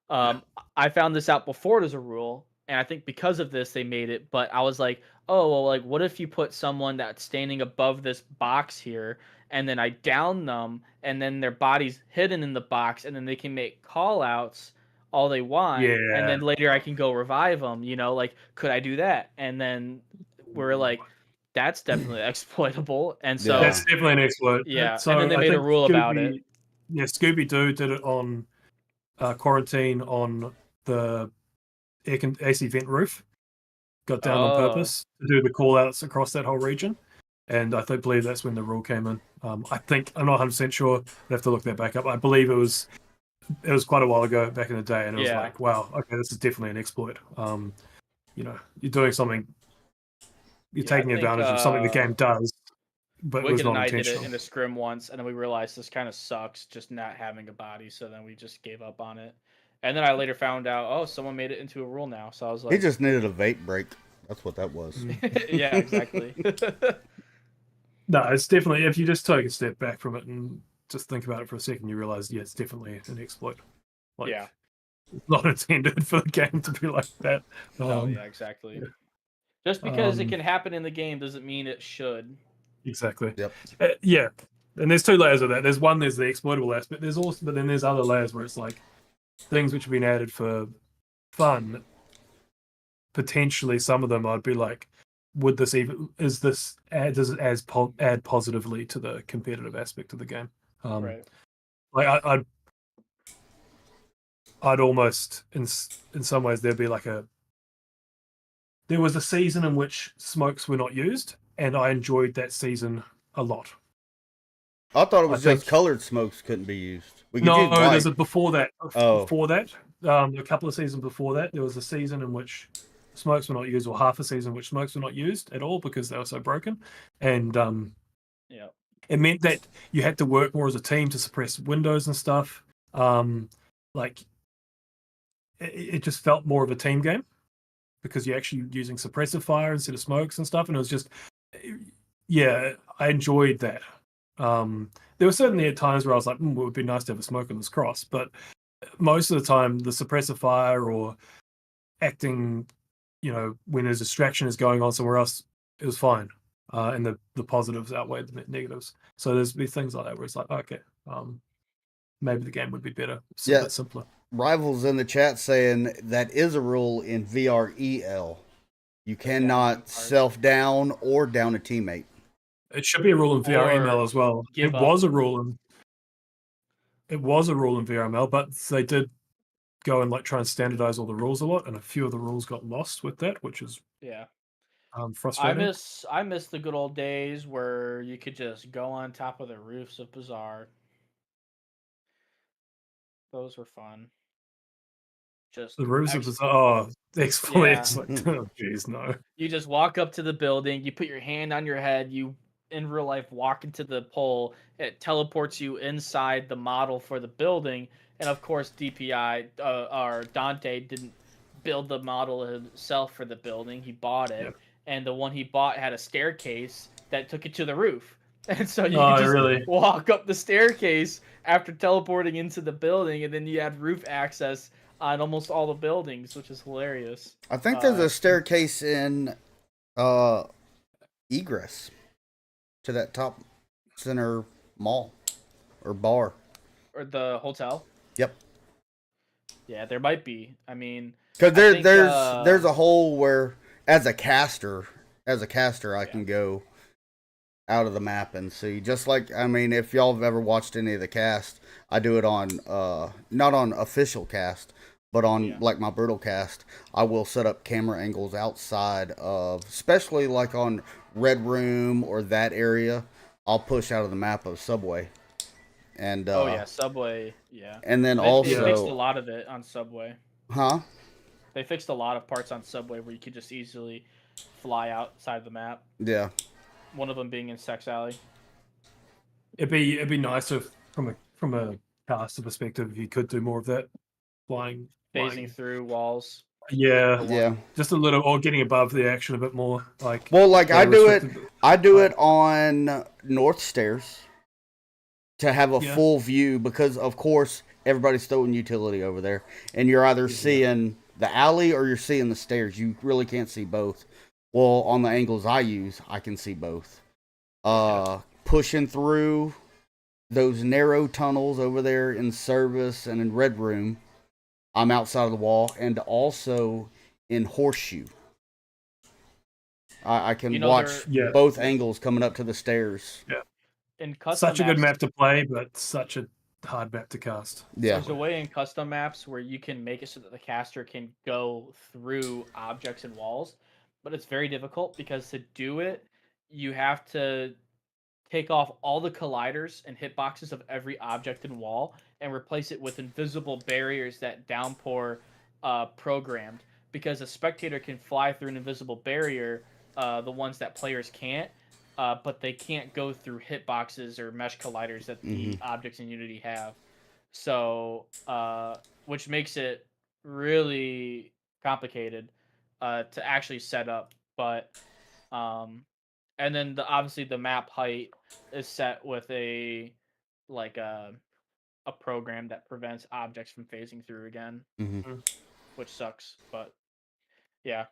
I found this out before there's a rule, and I think because of this they made it. But I was like, oh well, like what if you put someone that's standing above this box here, and then I down them, and then their body's hidden in the box, and then they can make call outs all they want, and then later I can go revive them. Like, could I do that? And then we're like, that's definitely exploitable, and so that's definitely an exploit. Yeah, so and then they made a rule about it. Yeah, Scooby-Doo did it on Quarantine on the AC vent roof. Got down on purpose to do the call-outs across that whole region, and I believe that's when the rule came in. I think I'm not 100% sure. I have to look that back up. I believe it was quite a while ago, back in the day, and it was like, wow, okay, this is definitely an exploit. You're doing something. You're taking advantage of something the game does. but it was Wicked and not I did it intentional. in a scrim once, and then we realized this kind of sucks, just not having a body. So then we just gave up on it. And then I later found out, oh, someone made it into a rule now. So I was He like, just needed a vape break. That's what that was. yeah, exactly. No, it's definitely, if you just take a step back from it and just think about it for a second, you realize, yeah, it's definitely an exploit. Like, Yeah. it's not intended for the game to be like that. Oh, yeah, exactly. yeah. Just because it can happen in the game doesn't mean it should. Exactly. Yep. Yeah. And there's two layers of that. There's one, there's the exploitable aspect. There's also, but then there's other layers where it's like things which have been added for fun. Potentially, some of them I'd be like, would this even does it add positively to the competitive aspect of the game? Right. Like I'd almost in some ways there was a season in which smokes were not used, and I enjoyed that season a lot. I thought it was just colored smokes couldn't be used. We could use white. No, there's a before that. Oh. Before that, a couple of seasons before that, there was a season in which smokes were not used, or half a season in which smokes were not used at all because they were so broken, and yeah, it meant that you had to work more as a team to suppress windows and stuff. Like it just felt more of a team game because you're actually using suppressive fire instead of smokes and stuff, and it was just, yeah, I enjoyed that. There were certainly at times where I was like, it would be nice to have a smoke on this cross, but most of the time, the suppressive fire or acting, when a distraction is going on somewhere else, it was fine, and the positives outweighed the negatives. So there's be things like that where it's like, okay, maybe the game would be better, a bit simpler. Rivals in the chat saying that is a rule in VREL. You cannot self down or down a teammate. It should be a rule in VRML as well. It was a rule in VRML, but they did go and try and standardize all the rules a lot, and a few of the rules got lost with that, which is frustrating. I miss the good old days where you could just go on top of the roofs of Bazaar. Those were fun. Just the roofs of Bazaar. Exploits. Oh, jeez, no. You just walk up to the building, you put your hand on your head, you in real life walk into the pole, it teleports you inside the model for the building, and of course DPI or Dante didn't build the model himself for the building, he bought it, and the one he bought had a staircase that took it to the roof. And so you could just walk up the staircase after teleporting into the building, and then you had roof access on almost all the buildings, which is hilarious. I think there's a staircase in Egress to that top center mall or bar. Or the hotel? Yep. Yeah, there might be. I mean, because there's a hole where as a caster I can go out of the map and see. Just like, I mean, if y'all have ever watched any of the cast, I do it on not on official cast, but on like my Brutal cast, I will set up camera angles outside of, especially like on Red Room or that area, I'll push out of the map of Subway. And Subway, yeah. And then they fixed a lot of it on Subway. Huh? They fixed a lot of parts on Subway where you could just easily fly outside the map. Yeah. One of them being in Sex Alley. It'd be nice if from a caster perspective, if you could do more of that, phasing through walls. Yeah. Just a little, or getting above the action a bit more. Like, well, like I do it on North Stairs to have a full view, because of course everybody's throwing utility over there, and you're either seeing the alley or you're seeing the stairs. You really can't see both. Well, on the angles I use, I can see both. Pushing through those narrow tunnels over there in Service and in Red Room, I'm outside of the wall, and also in Horseshoe. I can watch both angles coming up to the stairs. Yeah. In such a good map to play, but such a hard map to cast. Yeah. There's a way in custom maps where you can make it so that the caster can go through objects and walls, but it's very difficult because to do it, you have to take off all the colliders and hitboxes of every object and wall and replace it with invisible barriers that Downpour programmed. Because a spectator can fly through an invisible barrier, the ones that players can't. but they can't go through hitboxes or mesh colliders that the objects in Unity have. So, which makes it really complicated to actually set up. But, and then obviously the map height is set with a like a program that prevents objects from phasing through again, which sucks. But yeah.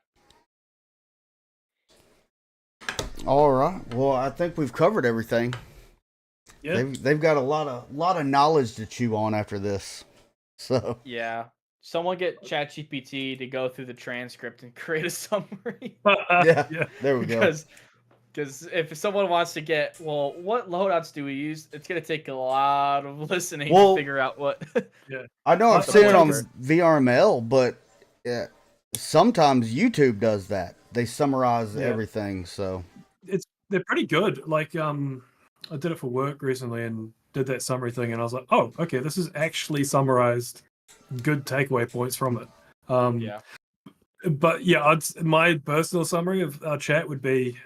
All right. Well, I think we've covered everything. Yeah. They've got a lot of knowledge to chew on after this. So Yeah. Someone get ChatGPT to go through the transcript and create a summary. yeah, Yeah. there we go. Because if someone wants to get, well, what loadouts do we use? It's going to take a lot of listening to figure out what. Yeah. I know I've seen it on Whatever. VRML, but sometimes YouTube does that. They summarize Yeah. everything. So They're pretty good. Like I did it for work recently and did that summary thing, and I was like, oh, okay, this is actually summarized good takeaway points from it. Yeah. But yeah, my personal summary of our chat would be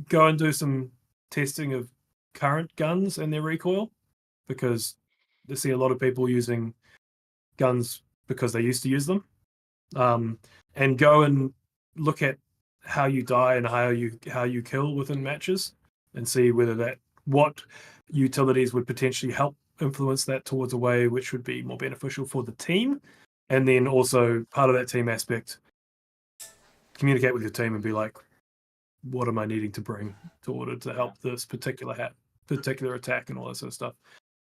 go and do some testing of current guns and their recoil, because I see a lot of people using guns because they used to use them. And go and look at how you die and how you kill within matches, and see whether what utilities would potentially help influence that towards a way which would be more beneficial for the team. And then also part of that team aspect, communicate with your team and be like, what am I needing to bring in order to help this particular attack and all that sort of stuff.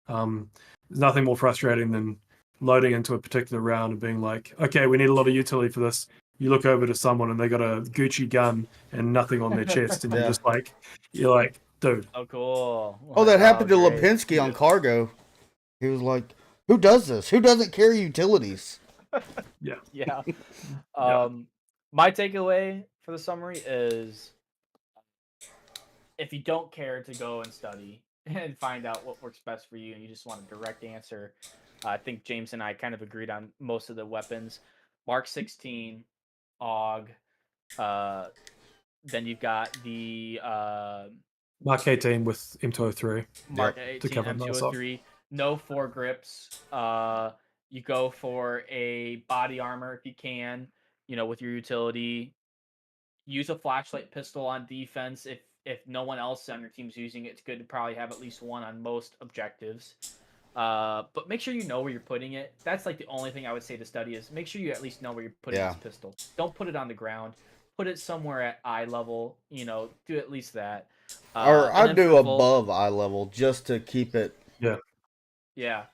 There's nothing more frustrating than loading into a particular round and being like, okay, we need a lot of utility for this. You look over to someone and they got a Gucci gun and nothing on their chest, and you're like, dude. Oh, cool. Oh, that happened to great. Lapinski on Cargo. He was like, who does this? Who doesn't carry utilities? Yeah. Yeah. My takeaway for the summary is, if you don't care to go and study and find out what works best for you and you just want a direct answer, I think James and I kind of agreed on most of the weapons. Mark 16, AUG, then you've got the Mark 18 with M203. Mark to 18 cover myself. M203, no foregrips. You go for a body armor if you can, with your utility. Use a flashlight pistol on defense if no one else on your team's using it. It's good to probably have at least one on most objectives. But make sure you know where you're putting it. That's like the only thing I would say to study is make sure you at least know where you're putting this pistol. Don't put it on the ground. Put it somewhere at eye level. Do at least that. Or I'd do above eye level just to keep it. Yeah.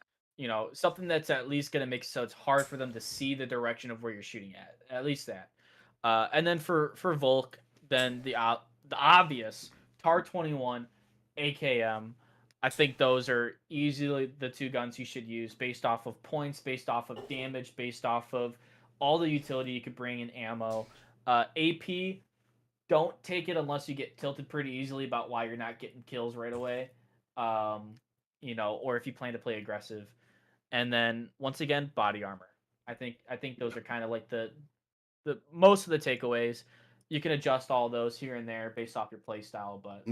Something that's at least going to make so it's hard for them to see the direction of where you're shooting at. At least that. And then for Volk, then the obvious TAR 21, AKM. I think those are easily the two guns you should use based off of points, based off of damage, based off of all the utility you could bring in ammo. AP, don't take it unless you get tilted pretty easily about why you're not getting kills right away. Or if you plan to play aggressive. And then once again, body armor. I think those are kind of like the most of the takeaways. You can adjust all those here and there based off your play style, but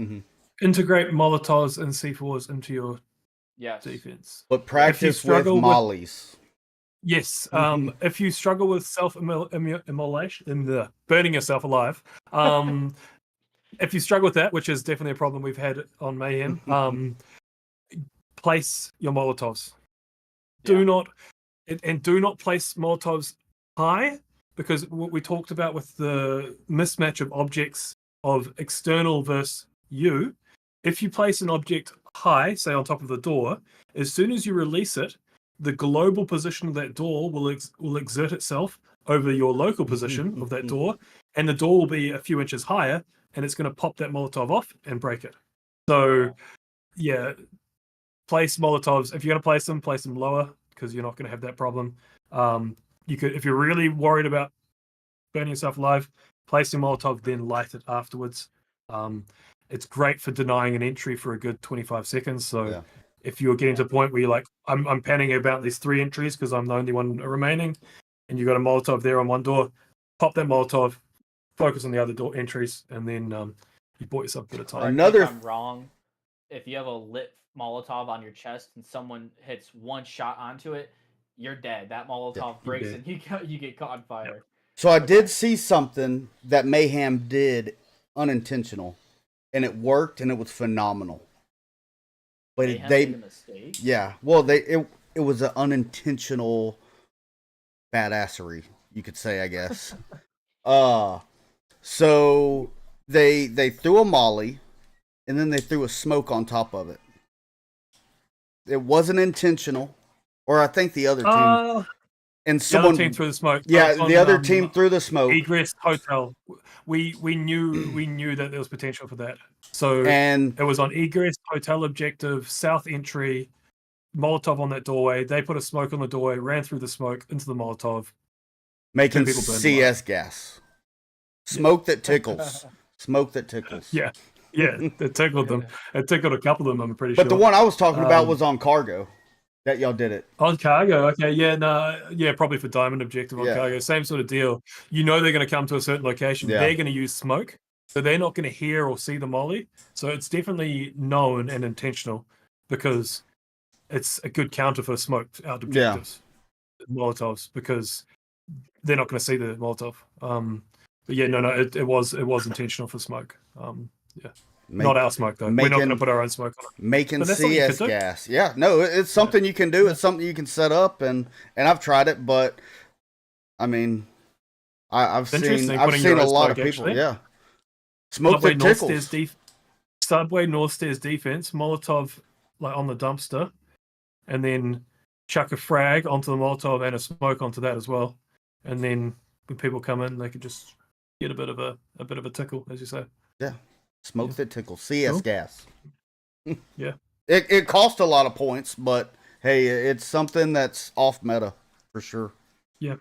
integrate Molotovs and C4s into your defense. But practice with mollies. Yes. If you struggle with self-immolation and the burning yourself alive, if you struggle with that, which is definitely a problem we've had on Mayhem, place your Molotovs. Do not place Molotovs high, because what we talked about with the mismatch of objects of external versus you, if you place an object high, say on top of the door, as soon as you release it, the global position of that door will exert itself over your local position of that door, and the door will be a few inches higher, and it's going to pop that Molotov off and break it. So, yeah, place Molotovs. If you're going to place them lower, because you're not going to have that problem. You could, if you're really worried about burning yourself alive, place your Molotov, then light it afterwards. It's great for denying an entry for a good 25 seconds. So if you're getting to the point where you're like, I'm panicking about these 3 entries because I'm the only one remaining, and you got a Molotov there on one door, pop that Molotov, focus on the other door entries, and then you bought yourself a bit of time. Correct me if I'm wrong. If you have a lit Molotov on your chest and someone hits one shot onto it, you're dead. That Molotov breaks and you get caught on fire. Yep. So I did see something that Mayhem did unintentional, and it worked, and it was phenomenal. But Mayhem made a mistake? Yeah. Well, it was an unintentional badassery, you could say, I guess. So they threw a molly, and then they threw a smoke on top of it. It wasn't intentional, or I think the other team. And someone, the other team threw the smoke. Yeah, the other team threw the smoke. Egress Hotel. We knew that there was potential for that. So it was on Egress Hotel objective, south entry, Molotov on that doorway. They put a smoke on the doorway, ran through the smoke into the Molotov, making CS gas. Smoke that tickles. Smoke that tickles. Yeah, it tickled them. It tickled a couple of them, I'm pretty sure. But the one I was talking about was on cargo. That y'all did it. On cargo, okay, probably for diamond objective on cargo. Same sort of deal. You know they're going to come to a certain location. Yeah. They're going to use smoke, so they're not going to hear or see the molly. So it's definitely known and intentional because it's a good counter for smoked out objectives, Molotovs, because they're not going to see the Molotov. But yeah, it was intentional for smoke. Not our smoke though. We're not going to put our own smoke on it. Making CS gas. Yeah, no, it's something you can do. It's something you can set up, and I've tried it, but I mean, I've seen a lot of people. Actually. Yeah, smoke that tickles. Subway North Stairs defense, Molotov like on the dumpster, and then chuck a frag onto the Molotov and a smoke onto that as well, and then when people come in, they could just get a bit of a tickle, as you say. Yeah. Smoke that tickles. CS gas. Yeah. It cost a lot of points, but hey, it's something that's off meta for sure. Yeah.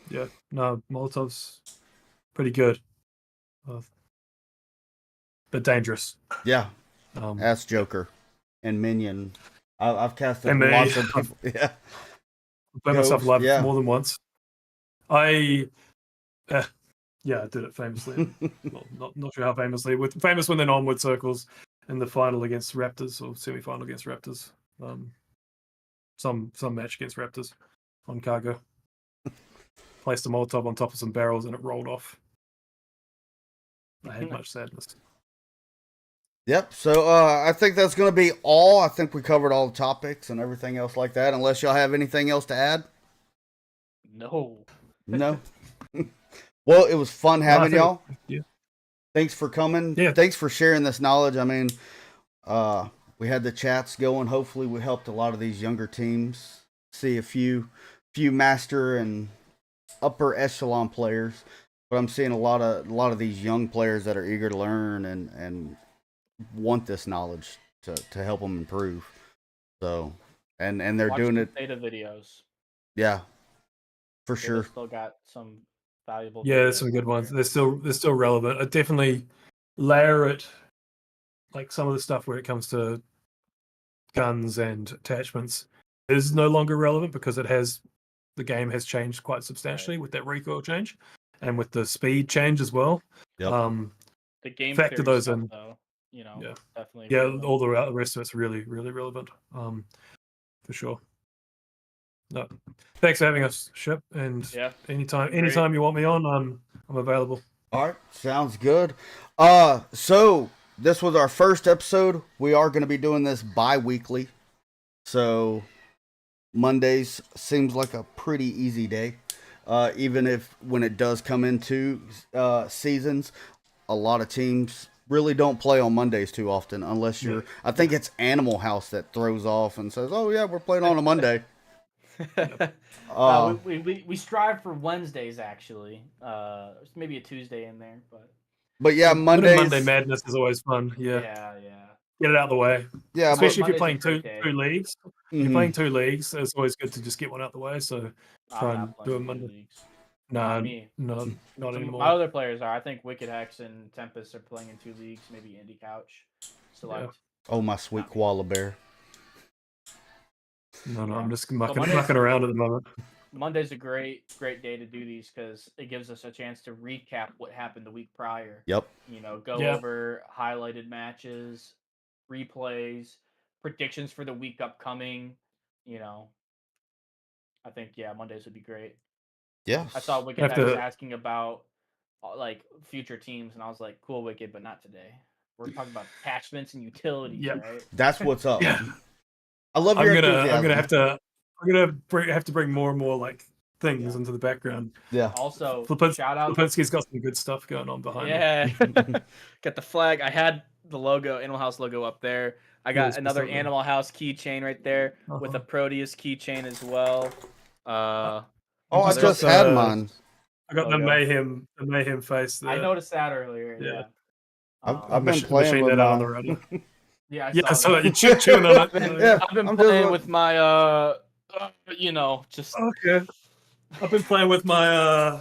Yeah. No, Molotov's pretty good. But dangerous. Yeah. Ask Joker and Minion. I've casted lots of people. Yeah. I've played myself live more than once. Yeah, I did it famously. Well, not sure how famously. Famous when they're onward circles in the final against Raptors or semi-final against Raptors. Some match against Raptors on cargo. Placed a Molotov on top of some barrels and it rolled off. I had much sadness. Yep. So I think that's going to be all. I think we covered all the topics and everything else like that. Unless y'all have anything else to add. No. Well, it was fun having y'all. Yeah. Thanks for coming. Yeah. Thanks for sharing this knowledge. I mean, we had the chats going. Hopefully, we helped a lot of these younger teams see a few master and upper echelon players. But I'm seeing a lot of these young players that are eager to learn and want this knowledge to help them improve. So, and they're doing it. Data videos. Yeah, for sure. Still got some valuable. Yeah, there's some good ones. They're still relevant. I definitely layer it, like some of the stuff where it comes to guns and attachments is no longer relevant because the game has changed quite substantially with that recoil change and with the speed change as well. Yep. The game factor those stuff, in, though, definitely. Yeah, relevant. All the rest of it's really, really relevant, for sure. No, thanks for having us, Ship. And anytime you want me on, I'm available. All right, sounds good. So this was our first episode. We are going to be doing this bi-weekly. So Mondays seems like a pretty easy day. Even if when it does come into seasons, a lot of teams really don't play on Mondays too often unless you're. I think it's Animal House that throws off and says, "Oh yeah, we're playing on a Monday." We strive for Wednesdays actually. Maybe a Tuesday in there, but yeah, Mondays. Monday Madness is always fun. Yeah. Get it out of the way. Yeah, especially if you're playing two leagues. Mm-hmm. You're playing 2 leagues. It's always good to just get one out of the way. So try and do a Monday. No, not anymore. My other players are. I think Wicked Hex and Tempest are playing in 2 leagues. Maybe Indie Couch. Select. Yeah. Oh, my sweet koala bear. No, I'm just mucking around at the moment. Monday's a great day to do these because it gives us a chance to recap what happened the week prior. Yep. Go Yeah. over highlighted matches, replays, predictions for the week upcoming. I think Mondays would be great. Yeah. I saw Wicked Have Hex to- asking about like future teams, and I was like, cool, Wicked, but not today. We're talking about attachments and utilities, Yep. right? That's what's up. Yeah. I love I'm your gonna enthusiasm. have to bring more and more like things Yeah. into the background. Yeah. Also, Flipinski's shout out. got some good stuff going on behind me. Yeah. Got the flag. I had the logo, Animal House logo up there. I got Yes, another absolutely. Animal House keychain right there with a Uh-huh. Proteus keychain as well. Oh, I I just just got had the- mine. I got the Logo. mayhem face there. I noticed that earlier. Yeah. Yeah. I've been playing machine with that out on my. the radar. Yeah, I Yeah, saw so that. you're chewing on it. Yeah. I've been I'm playing just- with my just Okay. I've been playing with my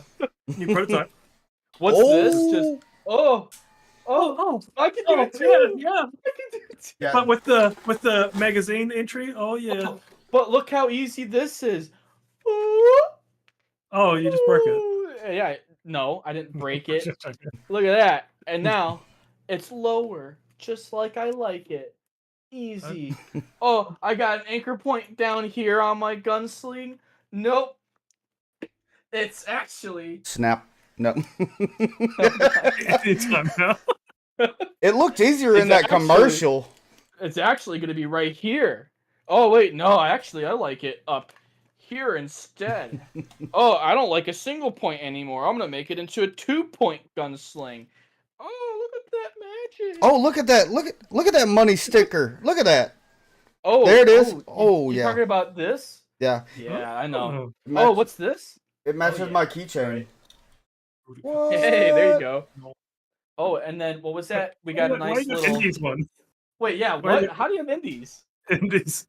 new prototype. what's this? Just Oh, I can do it too. yeah. I can do it too. Yeah. But with the magazine entry, oh yeah. But look how easy this is. Oh, you just broke it. Yeah, no, I didn't break it. Look at that. And now it's lower, just like I like it. Easy. Oh, I got an anchor point down here on my gunsling. Nope. It's actually Snap. No. Anytime now. It looked easier in It's that actually- commercial. it's actually going to be right here. Oh wait, no, actually I like it up here instead. Oh, I don't like a single point anymore. I'm going to make it into a 2-point gunsling. Oh, look at that magic. Oh, look at that! Look at that money sticker. Look at that. Oh, there it is. you Yeah. talking about this? Yeah. Yeah, I know. It Oh, what's this? It matches yeah. my keychain. What? Hey, there you go. Oh, and then what was that? We got a nice little. Indies one. Wait, yeah. Why- What? How do you have indies? Indies.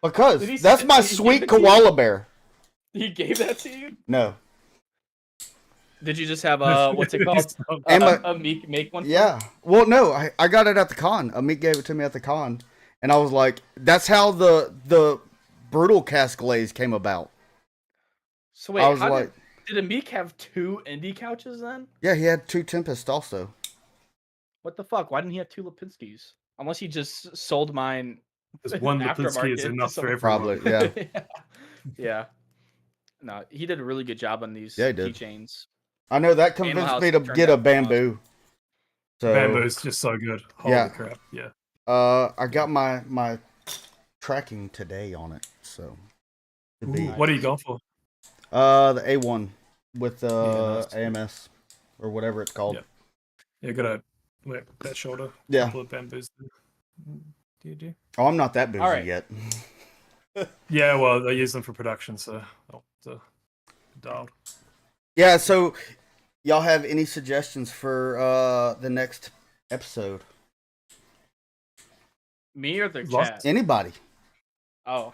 Because Did he- that's my did he give sweet it to you? koala bear. He gave that to you? No. Did you just have what's it called? Emma- A Meek make one? Yeah. Well, no, I got it at the con. Amit gave it to me at the con, and I was like, "That's how the brutal cast glaze came about." So wait, I was how like, did a Meek have 2 indie couches then? "Yeah, he had 2 Tempest also." What the fuck? Why didn't he have 2 Lipinskis? Unless he just sold mine. Because one Lipinski is aftermarket enough to for someone. everyone. Probably, yeah. Yeah. No, he did a really good job on these Yeah, he did. keychains. I know that Animal convinced House me to turned get a out bamboo. So Bamboo's just so good. Holy Yeah. crap. Yeah. I got my tracking today on it. So to be What are you going for? the A1 with nice. AMS or whatever it's called. Yep. Yeah, gotta wet that shoulder. Yeah. Couple of bamboos. Do you? Oh, I'm not that bougie All right. yet. Yeah, well, I use them for production, so dialed. Yeah, so y'all have any suggestions for the next episode? Me or the Lost- chat? Anybody? Oh.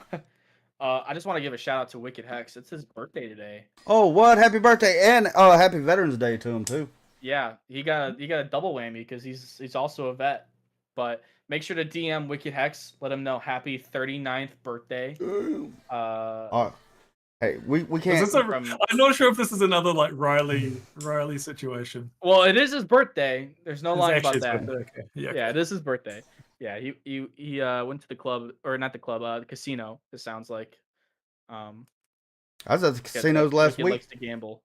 I just want to give a shout out to Wicked Hex. It's his birthday today. Oh, what? Happy birthday and happy Veterans Day to him too. Yeah, he got a double whammy because he's also a vet. But make sure to DM Wicked Hex. Let him know happy 39th birthday. Hey, we Is can't. this I'm not sure if this is another like Riley situation. Well, it is his birthday. There's no It's line actually about his that. birthday, okay. Yeah. Yeah, it is his birthday. Yeah, he went to the club, or not the club, the casino. It sounds like. I was at the because, casinos last Wicked week likes to gamble.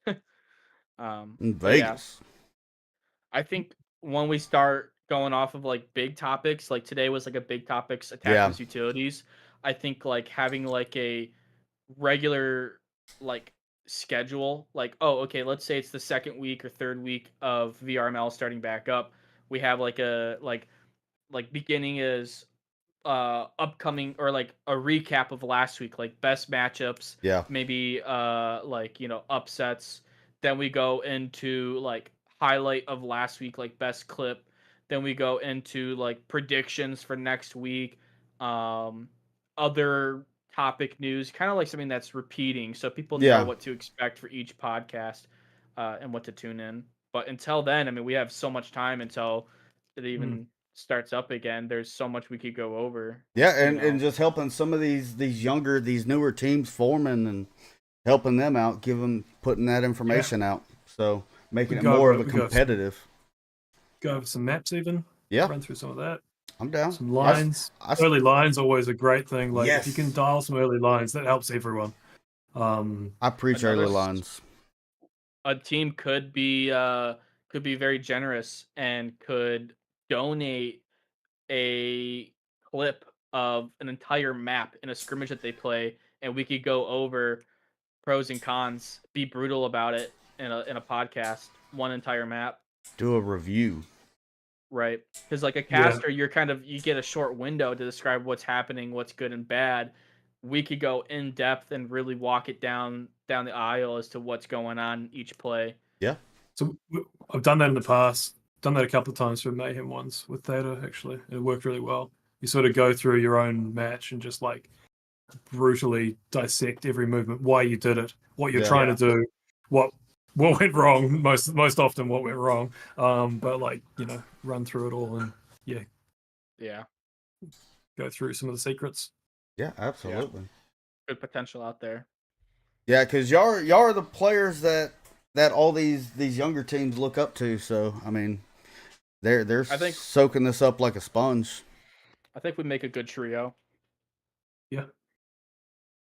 in but Vegas. I think when we start going off of like big topics, like today was like a big topics, attachments, utilities. I think like having like a regular like schedule, like, oh, okay, let's say it's the second week or third week of VRML starting back up. We have like a like beginning is upcoming, or like a recap of last week, like best matchups, Yeah. maybe like upsets. Then we go into like highlight of last week, like best clip. Then we go into like predictions for next week, other topic news, kind of like something that's repeating, so people know what to expect for each podcast, and what to tune in. But until then, I mean, we have so much time until it even starts up again, there's so much we could go over. Yeah, you and know? just helping some of these newer teams forming and helping them out, putting that information out, so making it more of a competitive. Go over some maps even. Yeah, run through some of that. I'm down. Some lines. Early lines always a great thing. Like if you can dial some early lines, that helps everyone. I preach early lines. A team could be very generous and could donate a clip of an entire map in a scrimmage that they play, and we could go over pros and cons, be brutal about it in a podcast, one entire map. Do a review. Right. Because like a caster, you get a short window to describe what's happening, what's good and bad. We could go in depth and really walk it down the aisle as to what's going on each play. Yeah. So I've done that in the past. Done that a couple of times for Mayhem ones with Theta, actually. It worked really well. You sort of go through your own match and just like brutally dissect every movement, why you did it, what you're trying to do, what went wrong, most often what went wrong. But like, run through it all and go through some of the secrets. Yeah, absolutely. Good potential out there. Yeah, because y'all are the players that all these younger teams look up to. So I mean, they're soaking this up like a sponge. I think we make a good trio. Yeah.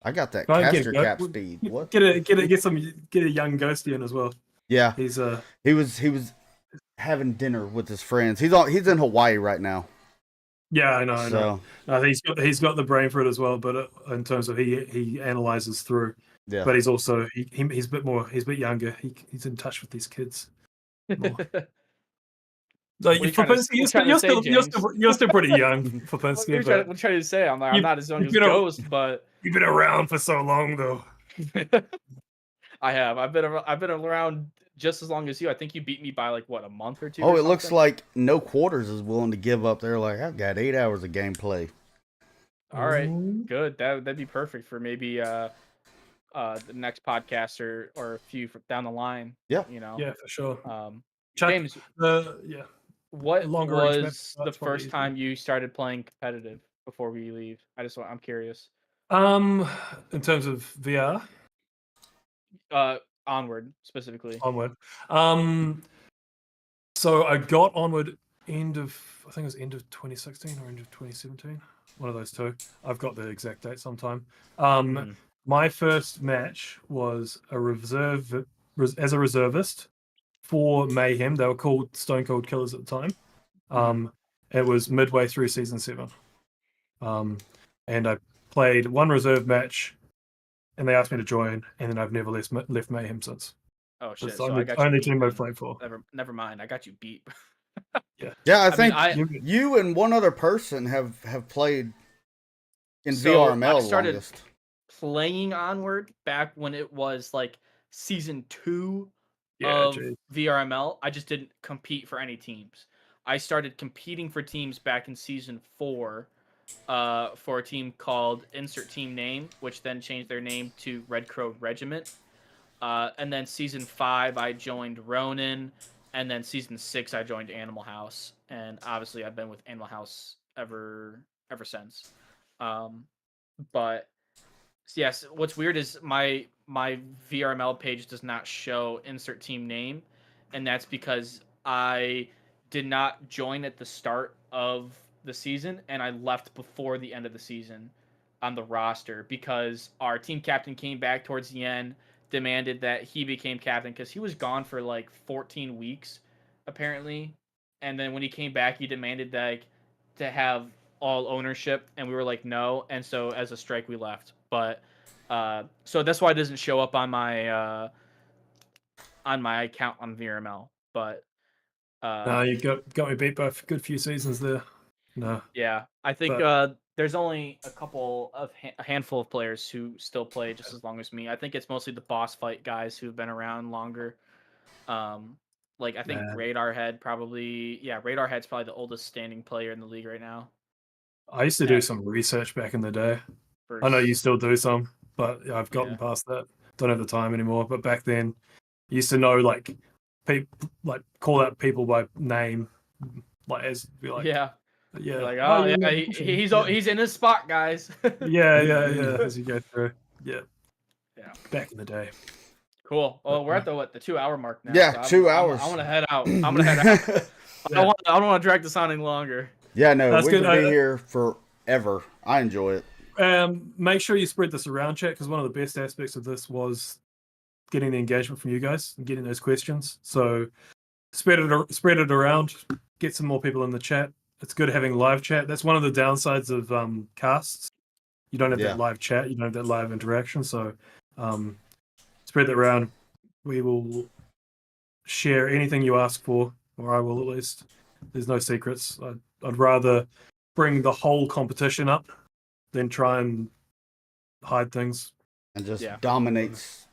I got that caster cap speed. What? Get a young Ghosty in as well. Yeah, he was having dinner with his friends. He's in Hawaii right now. Yeah, I know. He's got the brain for it as well, but in terms of he analyzes through. Yeah. But he's also he's a bit younger. He's in touch with these kids. Like F.Lapinski, you're still pretty young, F.Lapinski. What are you trying to say? I'm not as young as Ghost, but you've been around for so long, though. I have. I've been around just as long as you. I think you beat me by like what, a month or two. Oh, it looks like No Quarters is willing to give up. They're like, I've got 8 hours of gameplay. All right, good. That'd be perfect for maybe the next podcast or a few down the line. Yeah, yeah, for sure. James, what was the first time you started playing competitive before we leave? I'm curious. In terms of VR, Onward specifically. Onward. So I got Onward end of 2016 or end of 2017. One of those two. I've got the exact date sometime. My first match was as a reservist for Mayhem. They were called Stone Cold Killers at the time. It was midway through season 7. And I played one reserve match, and they asked me to join, and then I've never left Mayhem since. Oh shit! So I got only team I've played for. Never mind. I got you beat. Yeah. I think you and one other person have played in VRML. I started playing Onward back when it was like season 2 of VRML. I just didn't compete for any teams. I started competing for teams back in season 4 for a team called Insert Team Name, which then changed their name to Red Crow Regiment. And then season 5, I joined Ronin. And then season 6, I joined Animal House. And obviously, I've been with Animal House ever since. But yes, what's weird is my VRML page does not show Insert Team Name. And that's because I did not join at the start of the season, and I left before the end of the season on the roster because our team captain came back towards the end, demanded that he became captain because he was gone for like 14 weeks apparently, and then when he came back, he demanded that to have all ownership, and we were like no, and so as a strike we left. But so that's why it doesn't show up on my account on VRML. But you got me beat by a good few seasons there. No. Yeah, I think there's only a handful of players who still play just as long as me. I think it's mostly the boss fight guys who've been around longer. Like I think Radarhead's probably the oldest standing player in the league right now. I used to do some research back in the day. I know you still do some, but I've gotten past that. Don't have the time anymore. But back then, you used to know call out people by name, like as be like, yeah. yeah, You're like, oh, oh you're yeah, not pushing. he's in his spot, guys. Yeah, as you go through, yeah, Yeah. back in the day. Cool. But, Well, we're at the 2 hour mark now. Yeah, So 2 hours. I'm gonna head out. I'm gonna head out. yeah, I don't want to drag this on any longer. Yeah, no, that's we good. could be here forever. I enjoy it. Make sure you spread this around, chat, because one of the best aspects of this was getting the engagement from you guys and getting those questions. So spread it around. Get some more people in the chat. It's good having live chat. That's one of the downsides of casts. You don't have Yeah. that live chat. You don't have that live interaction. So spread that around. We will share anything you ask for, or I will at least. There's no secrets. I'd rather bring the whole competition up than try and hide things. And just Yeah. dominates.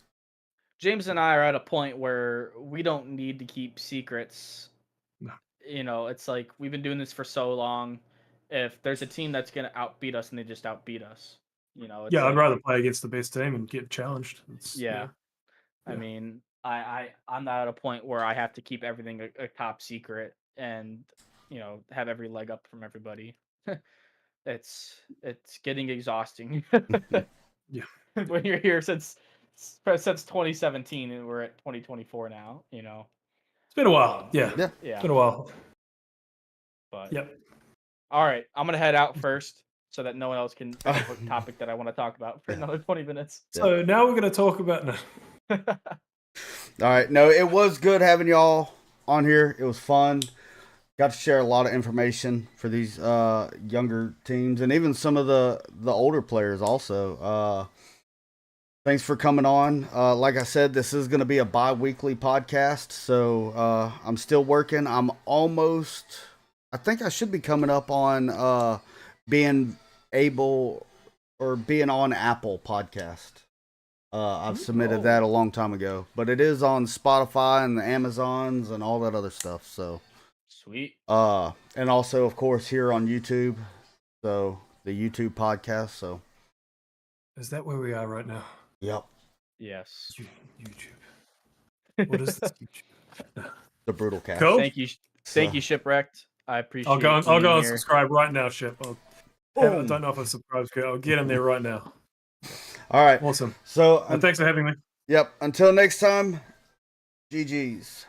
James and I are at a point where we don't need to keep secrets. No. You know, it's like we've been doing this for so long. If there's a team that's gonna outbeat us and they just outbeat us, you know, it's Yeah, I'd like, rather play against the best team and get challenged. yeah. I Yeah. mean, I'm not at a point where I have to keep everything a top secret and, you know, have every leg up from everybody. It's getting exhausting. Yeah. When you're here since 2017 and we're at 2024 now, you know. It's been a while. Yeah. Yeah. Yeah. It's been a while. But Yep. all right, I'm gonna head out first so that no one else can bring up a topic that I want to talk about for another 20 minutes. So now we're going to talk about. No. All right. No, it was good having y'all on here. It was fun. Got to share a lot of information for these younger teams and even some of the older players also. Thanks for coming on. Like I said, this is going to be a bi-weekly podcast, so I'm still working. I think I should be coming up on being able or being on Apple Podcast. I've submitted that a long time ago, but it is on Spotify and the Amazons and all that other stuff. So Sweet. and also of course here on YouTube. So the YouTube podcast. So Is that where we are right now? yep, Yes. YouTube. What is this? YouTube? the Brutal Cast. Cool. Thank you, Shipwreckd. I appreciate. I'll go being and here. subscribe right now, Ship. I don't know if I've subscribed yet. I'll get in there right now. All right. Awesome. So And thanks for having me. yep. Until next time, GG's.